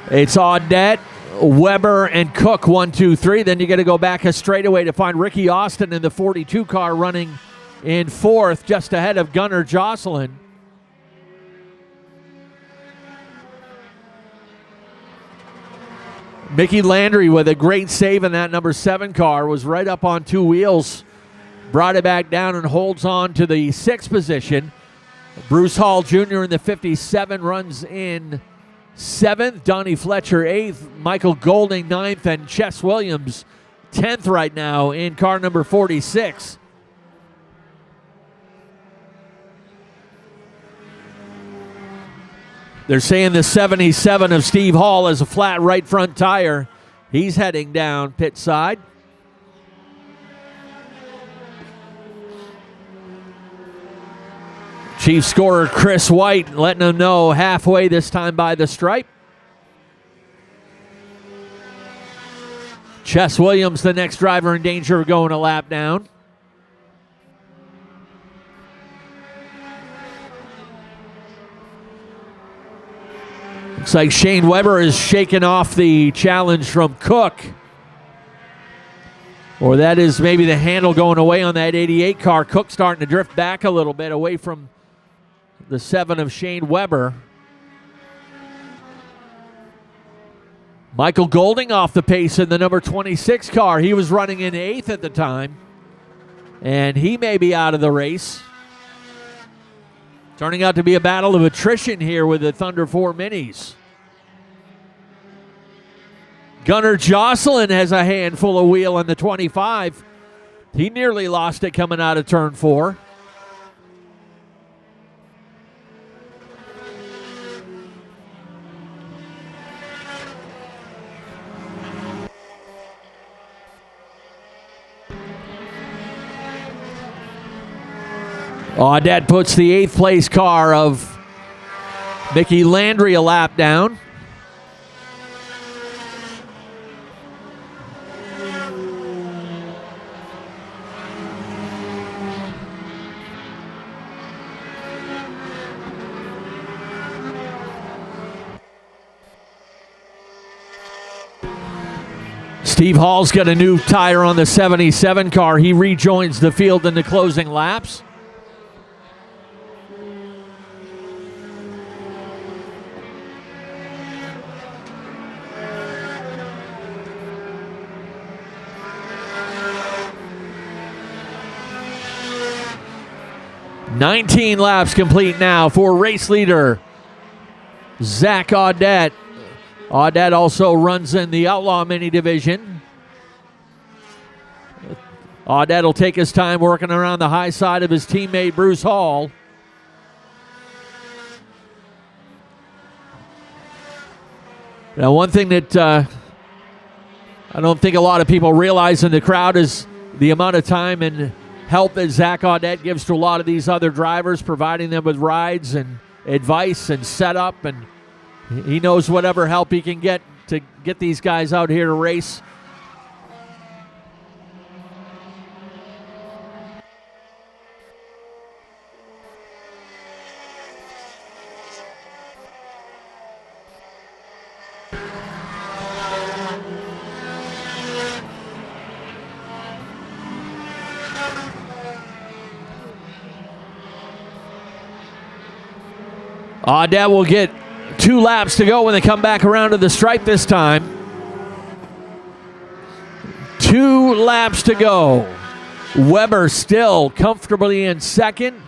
It's Audette, Weber, and Cook, 1, 2, 3. Then you got to go back a straightaway to find Ricky Austin in the 42 car running in fourth, just ahead of Gunnar Jocelyn. Mickey Landry with a great save in that number 7 car, was right up on 2 wheels, brought it back down and holds on to the 6th position. Bruce Hall Jr. in the 57 runs in 7th. Donnie Fletcher 8th. Michael Golding 9th. And Chess Williams 10th right now in car number 46. They're saying the 77 of Steve Hall has a flat right front tire. He's heading down pit side. Chief scorer Chris White letting them know halfway this time by the stripe. Chess Williams, the next driver in danger of going a lap down. Looks like Shane Weber is shaking off the challenge from Cook. Or that is maybe the handle going away on that 88 car. Cook starting to drift back a little bit away from the 7 of Shane Weber. Michael Golding off the pace in the number 26 car. He was running in 8th at the time. And he may be out of the race. Turning out to be a battle of attrition here with the Thunder 4 Minis. Gunnar Jocelyn has a handful of wheel in the 25. He nearly lost it coming out of turn 4. Audette puts the 8th place car of Mickey Landry a lap down. Steve Hall's got a new tire on the 77 car. He rejoins the field in the closing laps. "19 laps complete now for race leader Zach Audette. Audette also runs in the Outlaw Mini division. Audette will take his time working around the high side of his teammate Bruce Hall. Now, one thing that I don't think a lot of people realize in the crowd is the amount of time and help that Zach Audette gives to a lot of these other drivers, providing them with rides and advice and setup, and he knows whatever help he can get to get these guys out here to race. Audette will get 2 laps to go when they come back around to the stripe this time. 2 laps to go. Weber still comfortably in second.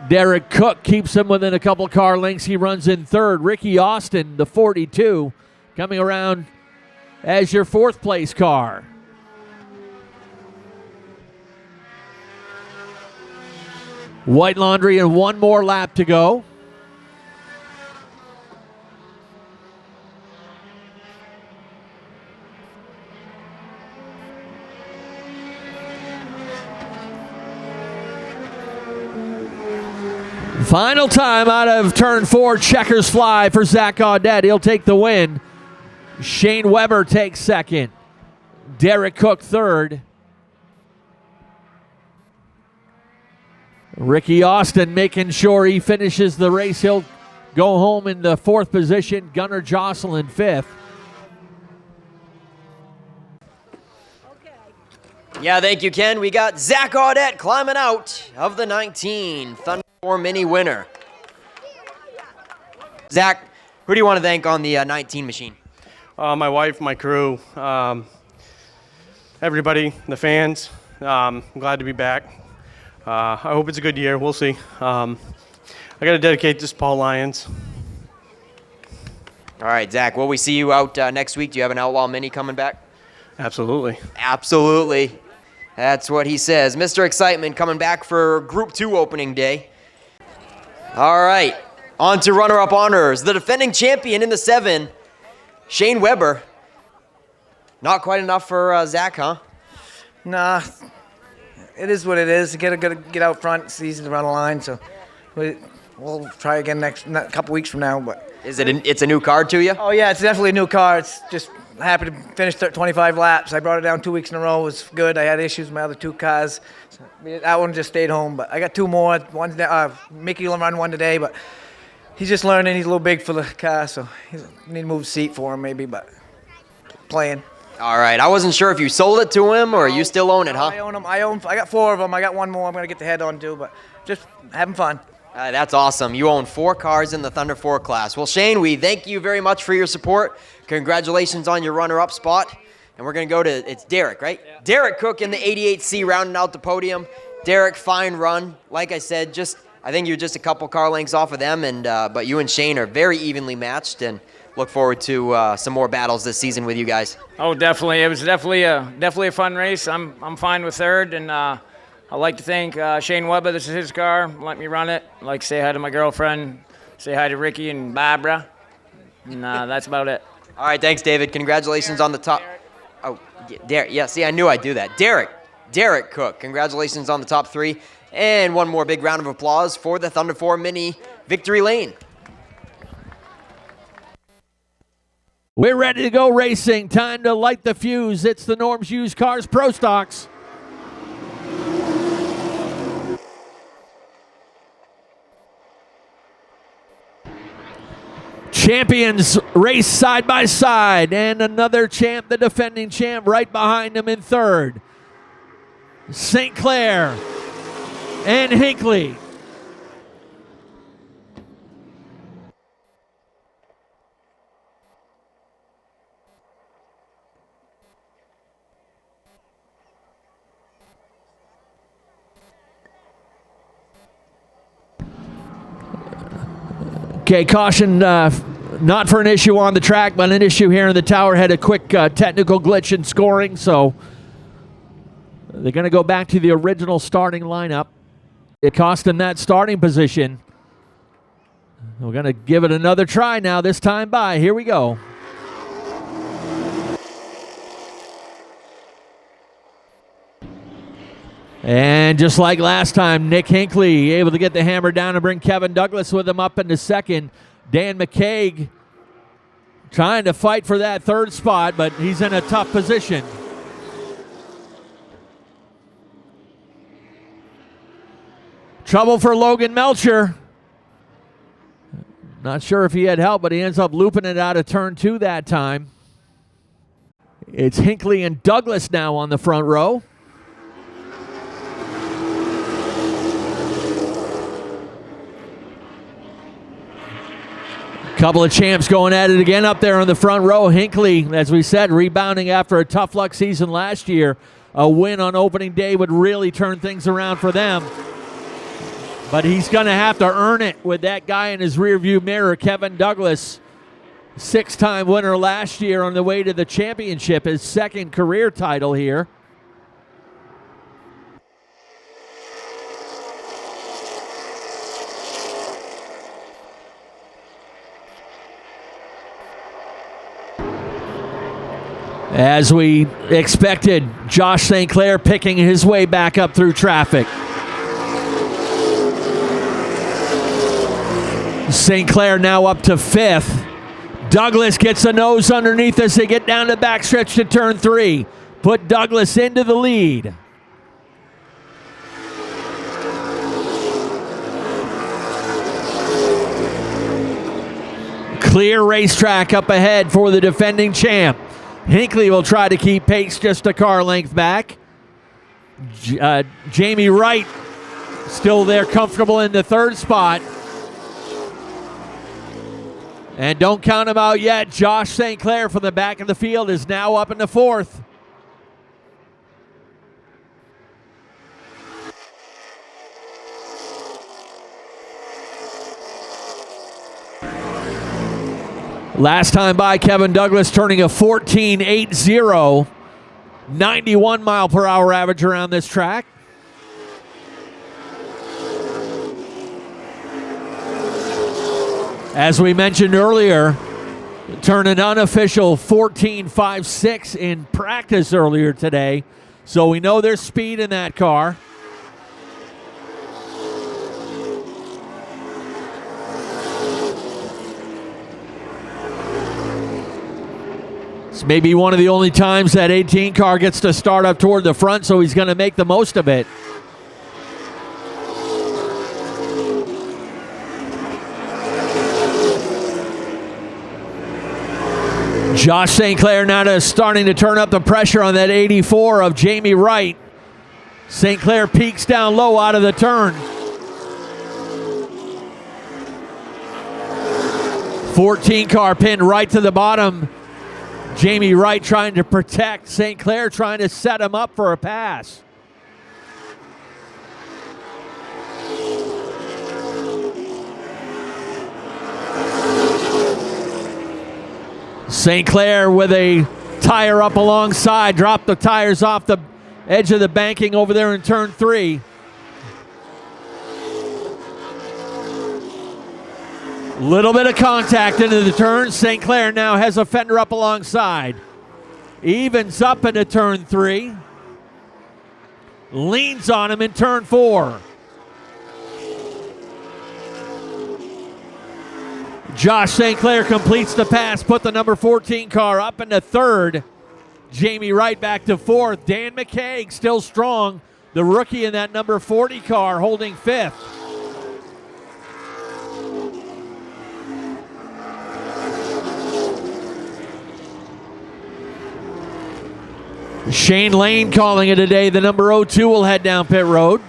Derek Cook keeps him within a couple car lengths. He runs in third. Ricky Austin, the 42, coming around as your 4th place car. White Laundry and 1 more lap to go. Final time out of turn 4, checkers fly for Zach Audette. He'll take the win. Shane Weber takes second. Derek Cook third. Ricky Austin making sure he finishes the race. He'll go home in the 4th position. Gunnar Jocelyn 5th. Yeah, thank you, Ken. We got Zach Audette climbing out of the 19 Thunder 4 Mini winner. Zach, who do you want to thank on the 19 machine? My wife, my crew, everybody, the fans. I'm glad to be back. I hope it's a good year. We'll see. I got to dedicate this to Paul Lyons. All right, Zach, will we see you out next week? Do you have an Outlaw Mini coming back? Absolutely. Absolutely. That's what he says. Mr. Excitement coming back for Group 2 opening day. All right, on to runner-up honors. The defending champion in the 7, Shane Weber. Not quite enough for Zach, huh? Nah, it is what it is. You gotta get out front. It's easy to run a line, so we'll try again a couple weeks from now. But it's a new car to you? Oh yeah, it's definitely a new car. It's just happy to finish 25 laps. I brought it down 2 weeks in a row. It was good. I had issues with my other 2 cars. So that one just stayed home, but I got 2 more. Mickey will run one today, but he's just learning. He's a little big for the car, so I need to move the seat for him maybe, but playing. All right, I wasn't sure if you sold it to him or you still own it, huh? I own them. I got 4 of them. I got 1 more I'm going to get the head on too, but just having fun. That's awesome. You own 4 cars in the Thunder 4 class. Well, Shane, we thank you very much for your support. Congratulations on your runner-up spot. And we're going to go to, it's Derek, right? Yeah. Derek Cook in the 88C rounding out the podium. Derek, fine run. Like I said, I think you're just a couple car lengths off of them, but you and Shane are very evenly matched, and look forward to some more battles this season with you guys. Oh, definitely. It was definitely a fun race. I'm fine with 3rd, and I'd like to thank Shane Weber. This is his car. Let me run it. I'd like to say hi to my girlfriend, say hi to Ricky and Barbara, and that's about it. All right, thanks, David. Congratulations on the top. Oh, Derek. Yeah, see, I knew I'd do that. Derek Cook. Congratulations on the top 3. And one more big round of applause for the Thunder 4 Mini victory lane. We're ready to go racing. Time to light the fuse. It's the Norm's Used Cars Pro Stocks. Champions race side by side, and another champ, the defending champ, right behind him in 3rd. St. Clair and Hinckley. Okay, caution, not for an issue on the track, but an issue here in the tower. Had a quick technical glitch in scoring, so they're going to go back to the original starting lineup. It cost them that starting position. We're going to give it another try now, this time by. Here we go. And just like last time, Nick Hinckley able to get the hammer down and bring Kevin Douglas with him up into 2nd. Dan McCaig trying to fight for that 3rd spot, but he's in a tough position. Trouble for Logan Melcher. Not sure if he had help, but he ends up looping it out of turn 2 that time. It's Hinckley and Douglas now on the front row. Couple of champs going at it again up there on the front row. Hinckley, as we said, rebounding after a tough luck season last year. A win on opening day would really turn things around for them. But he's going to have to earn it with that guy in his rearview mirror, Kevin Douglas. 6-time winner last year on the way to the championship, his 2nd career title here. As we expected, Josh St. Clair picking his way back up through traffic. St. Clair now up to 5th. Douglas gets a nose underneath as they get down the backstretch to turn 3. Put Douglas into the lead. Clear racetrack up ahead for the defending champ. Hinckley will try to keep pace just a car length back. Jamie Wright still there, comfortable in the third spot. And don't count him out yet. Josh St. Clair from the back of the field is now up in the fourth. Last time by, Kevin Douglas turning a 14.80, 91 mile per hour average around this track. As we mentioned earlier, turned an unofficial 14.56 in practice earlier today, so we know there's speed in that car. It's maybe one of the only times that 18 car gets to start up toward the front, so he's going to make the most of it. Josh St. Clair now starting to turn up the pressure on that 84 of Jamie Wright. St. Clair peaks down low out of the turn. 14 car pinned right to the bottom. Jamie Wright trying to protect. St. Clair trying to set him up for a pass. St. Clair with a tire up alongside. Dropped the tires off the edge of the banking over there in turn 3. Little bit of contact into the turn. St. Clair now has a fender up alongside. Evens up into turn 3. Leans on him in turn 4. Josh St. Clair completes the pass, put the number 14 car up into third. Jamie Wright back to fourth. Dan McCaig still strong. The rookie in that number 40 car holding fifth. Shane Lane calling it a day. The number 02 will head down pit road.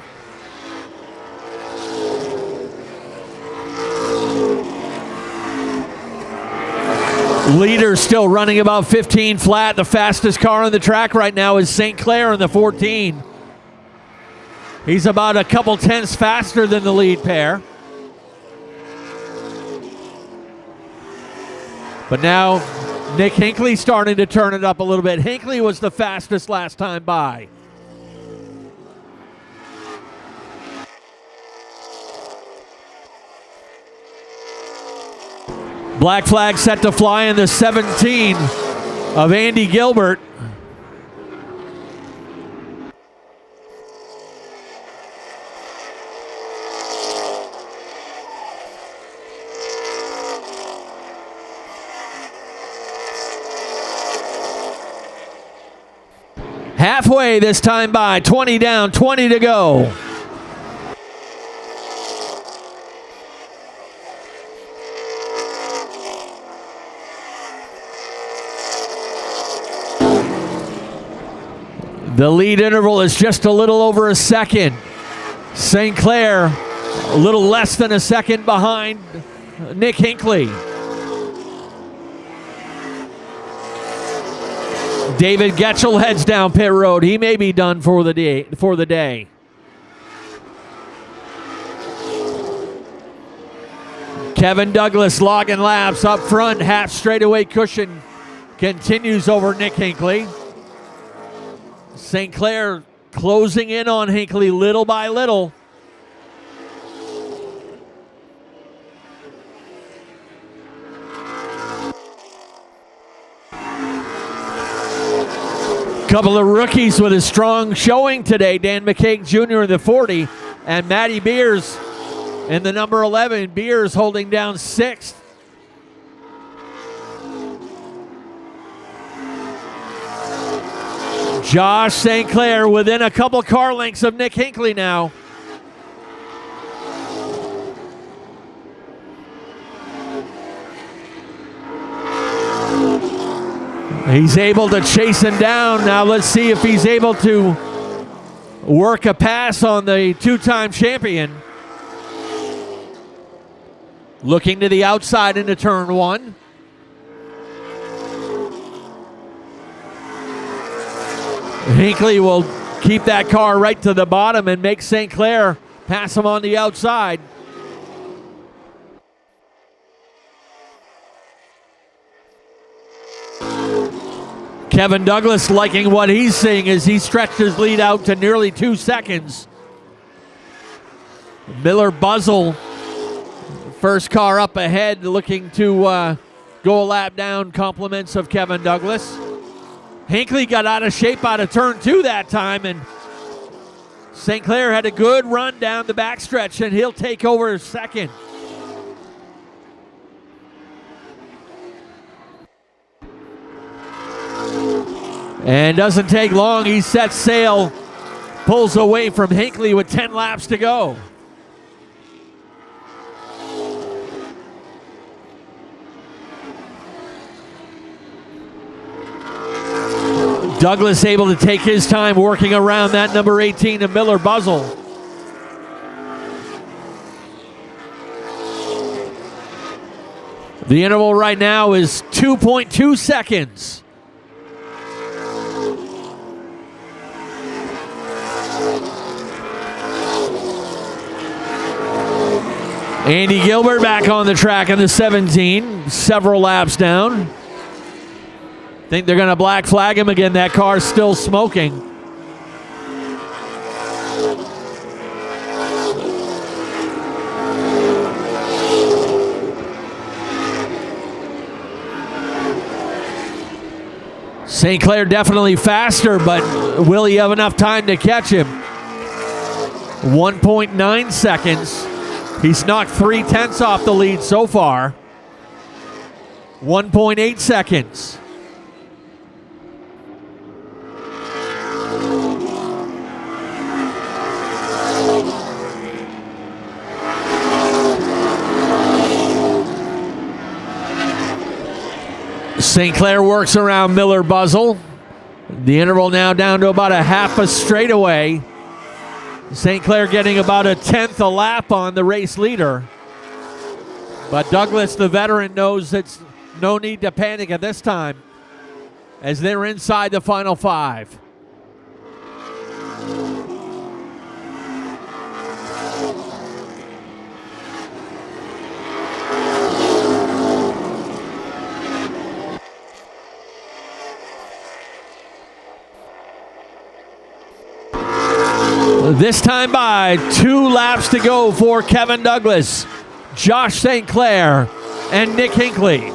Leader still running about 15 flat. The fastest car on the track right now is St. Clair in the 14. He's about a couple tenths faster than the lead pair. But now Nick Hinckley starting to turn it up a little bit. Hinckley was the fastest last time by. Black flag set to fly in the 17 of Andy Gilbert. Halfway this time by, 20 down, 20 to go. The lead interval is just a little over a second. St. Clair a little less than a second behind Nick Hinckley. David Getchell heads down pit road. He may be done for the day. Kevin Douglas logging laps up front. Half straightaway cushion continues over Nick Hinckley. St. Clair closing in on Hinckley little by little. Couple of rookies with a strong showing today. Dan McCaig Jr. in the 40 and Matty Beers in the number 11. Beers holding down sixth. Josh St. Clair within a couple car lengths of Nick Hinckley now. He's able to chase him down. Now let's see if he's able to work a pass on the two-time champion. Looking to the outside into turn one. Hinckley will keep that car right to the bottom and make St. Clair pass him on the outside. Kevin Douglas liking what he's seeing as he stretched his lead out to nearly 2 seconds. Miller Buzzle, first car up ahead, looking to go a lap down, compliments of Kevin Douglas. Hinckley got out of shape out of turn 2 that time, and St. Clair had a good run down the backstretch, and he'll take over second. And doesn't take long. He sets sail, pulls away from Hinckley with 10 laps to go. Douglas able to take his time working around that number 18 of Miller Buzzle. The interval right now is 2.2 seconds. Andy Gilbert back on the track in the 17, several laps down. Think they're going to black flag him again. That car's still smoking. St. Clair definitely faster, but will he have enough time to catch him? 1.9 seconds. He's knocked 0.3 off the lead so far. 1.8 seconds. St. Clair works around Miller Buzzle. The interval now down to about a half a straightaway. St. Clair getting about a 10th a lap on the race leader. But Douglas, the veteran, knows it's no need to panic at this time as they're inside the final 5. This time by 2 laps to go for Kevin Douglas, Josh St. Clair, and Nick Hinckley.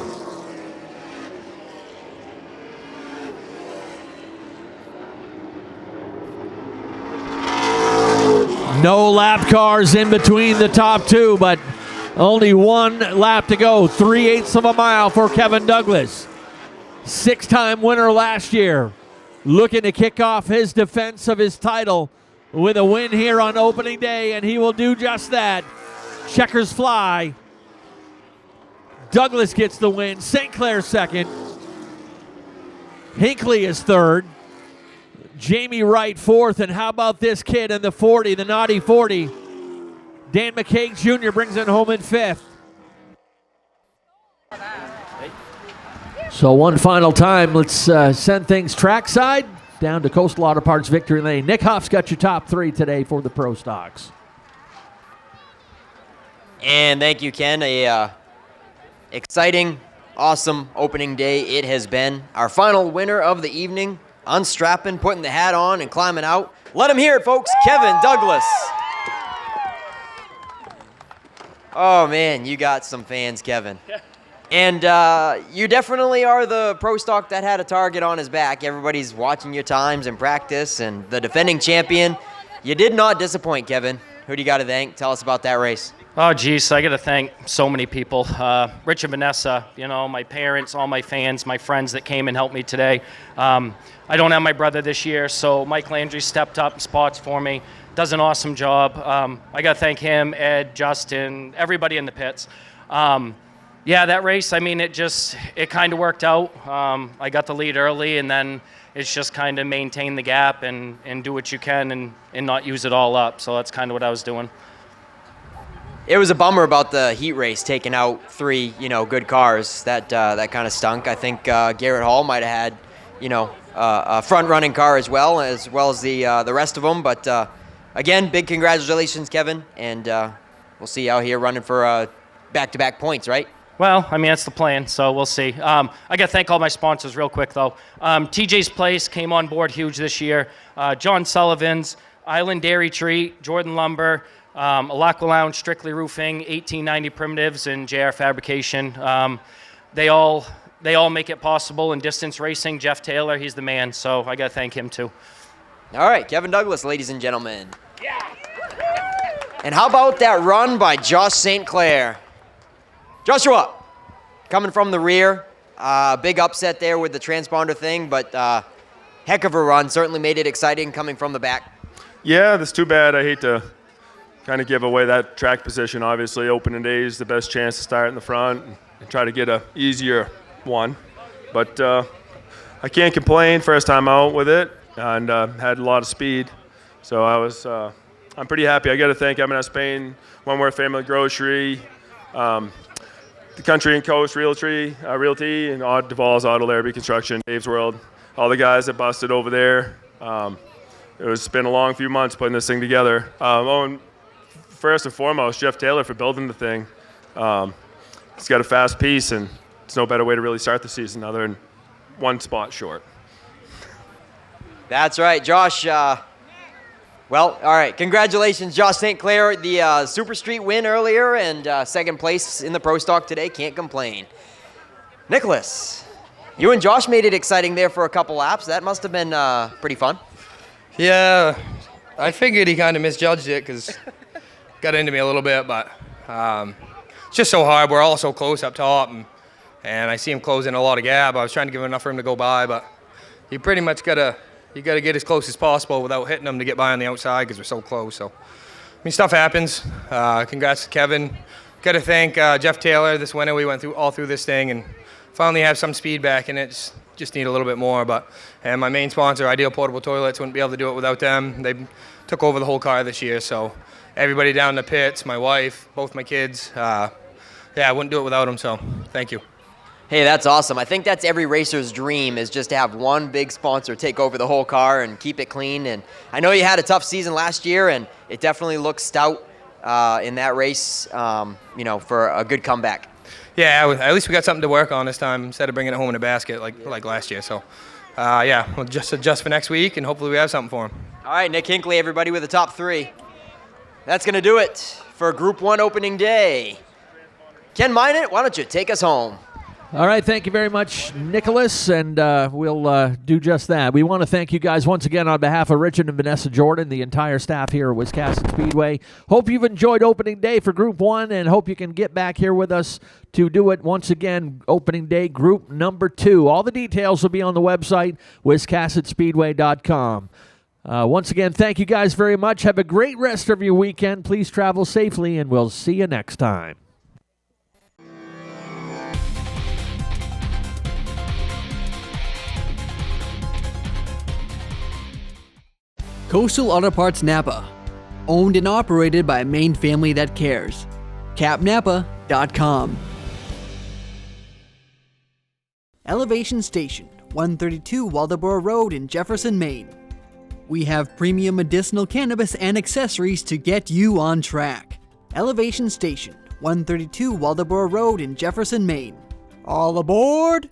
No lap cars in between the top 2, but only 1 lap to go. 3/8 of a mile for Kevin Douglas. 6-time winner last year. Looking to kick off his defense of his title with a win here on opening day, and he will do just that. Checkers fly. Douglas gets the win. St. Clair second. Hinckley is third. Jamie Wright fourth, and how about this kid in the 40, the naughty 40? Dan McCaig Jr. brings it home in 5th. So one final time, let's send things trackside. Down to Coastal Auto Parts Victory Lane. Nick Huff's got your top 3 today for the Pro Stocks. And thank you, Ken. A exciting, awesome opening day it has been. Our final winner of the evening, unstrapping, putting the hat on, and climbing out. Let him hear it, folks. Kevin Douglas. Oh, man, you got some fans, Kevin. And you definitely are the pro stock that had a target on his back. Everybody's watching your times in practice, and the defending champion. You did not disappoint, Kevin. Who do you got to thank? Tell us about that race. Oh, geez, I got to thank so many people. Rich and Vanessa, you know, my parents, all my fans, my friends that came and helped me today. I don't have my brother this year, so Mike Landry stepped up and spots for me. Does an awesome job. I got to thank him, Ed, Justin, everybody in the pits. Yeah, that race, I mean, it kind of worked out. I got the lead early, and then it's just kind of maintain the gap and do what you can and not use it all up. So that's kind of what I was doing. It was a bummer about the heat race, taking out 3, good cars. That kind of stunk. I think Garrett Hall might have had, a front-running car as well as the rest of them. But again, big congratulations, Kevin, and we'll see you out here running for back-to-back points, right? Well, I mean, that's the plan, so we'll see. I got to thank all my sponsors real quick, though. TJ's Place came on board huge this year. John Sullivan's, Island Dairy Treat, Jordan Lumber, Alacqua Lounge, Strictly Roofing, 1890 Primitives, and JR Fabrication. They all make it possible. In distance racing, Jeff Taylor, he's the man, so I got to thank him, too. All right, Kevin Douglas, ladies and gentlemen. And how about that run by Josh St. Clair? Joshua, coming from the rear, big upset there with the transponder thing, but heck of a run. Certainly made it exciting coming from the back. Yeah, that's too bad. I hate to kind of give away that track position. Obviously, opening day is the best chance to start in the front and try to get a easier one. But I can't complain. First time out with it, and had a lot of speed. So I'm pretty happy. I got to thank M&S Spain, One Word Family Grocery, the Country and Coast Realty, and Odd Duvall's Auto Larrabee Construction, Dave's World, all the guys that busted over there. It's been a long few months putting this thing together. And first and foremost, Jeff Taylor for building the thing. He's got a fast piece, and there's no better way to really start the season other than one spot short. That's right, Josh. Well, all right. Congratulations, Josh St. Clair, the Super Street win earlier and second place in the Pro Stock today. Can't complain. Nicholas, you and Josh made it exciting there for a couple laps. That must have been pretty fun. Yeah, I figured he kind of misjudged it because got into me a little bit, but it's just so hard. We're all so close up top, and I see him closing a lot of gap. I was trying to give him enough room to go by, but you pretty much got to get as close as possible without hitting them to get by on the outside because we're so close. So, I mean, stuff happens. Congrats to Kevin. Got to thank Jeff Taylor. This winter we went all through this thing and finally have some speed back in it. Just need a little bit more. And my main sponsor, Ideal Portable Toilets, wouldn't be able to do it without them. They took over the whole car this year. So everybody down in the pits, my wife, both my kids, I wouldn't do it without them. So thank you. Hey, that's awesome. I think that's every racer's dream is just to have one big sponsor take over the whole car and keep it clean. And I know you had a tough season last year, and it definitely looks stout in that race, for a good comeback. Yeah, at least we got something to work on this time instead of bringing it home in a basket like last year. So, we'll just adjust for next week, and hopefully we have something for him. All right, Nick Hinckley, everybody with the top 3. That's going to do it for Group 1 opening day. Ken Minot, why don't you take us home? All right, thank you very much, Nicholas, and we'll do just that. We want to thank you guys once again on behalf of Richard and Vanessa Jordan, the entire staff here at Wiscasset Speedway. Hope you've enjoyed opening day for Group 1 and hope you can get back here with us to do it once again, opening day, Group number 2. All the details will be on the website, wiscassetspeedway.com. Once again, thank you guys very much. Have a great rest of your weekend. Please travel safely, and we'll see you next time. Coastal Auto Parts Napa. Owned and operated by a Maine family that cares. capnapa.com. Elevation Station, 132 Waldoboro Road in Jefferson, Maine. We have premium medicinal cannabis and accessories to get you on track. Elevation Station, 132 Waldoboro Road in Jefferson, Maine. All aboard!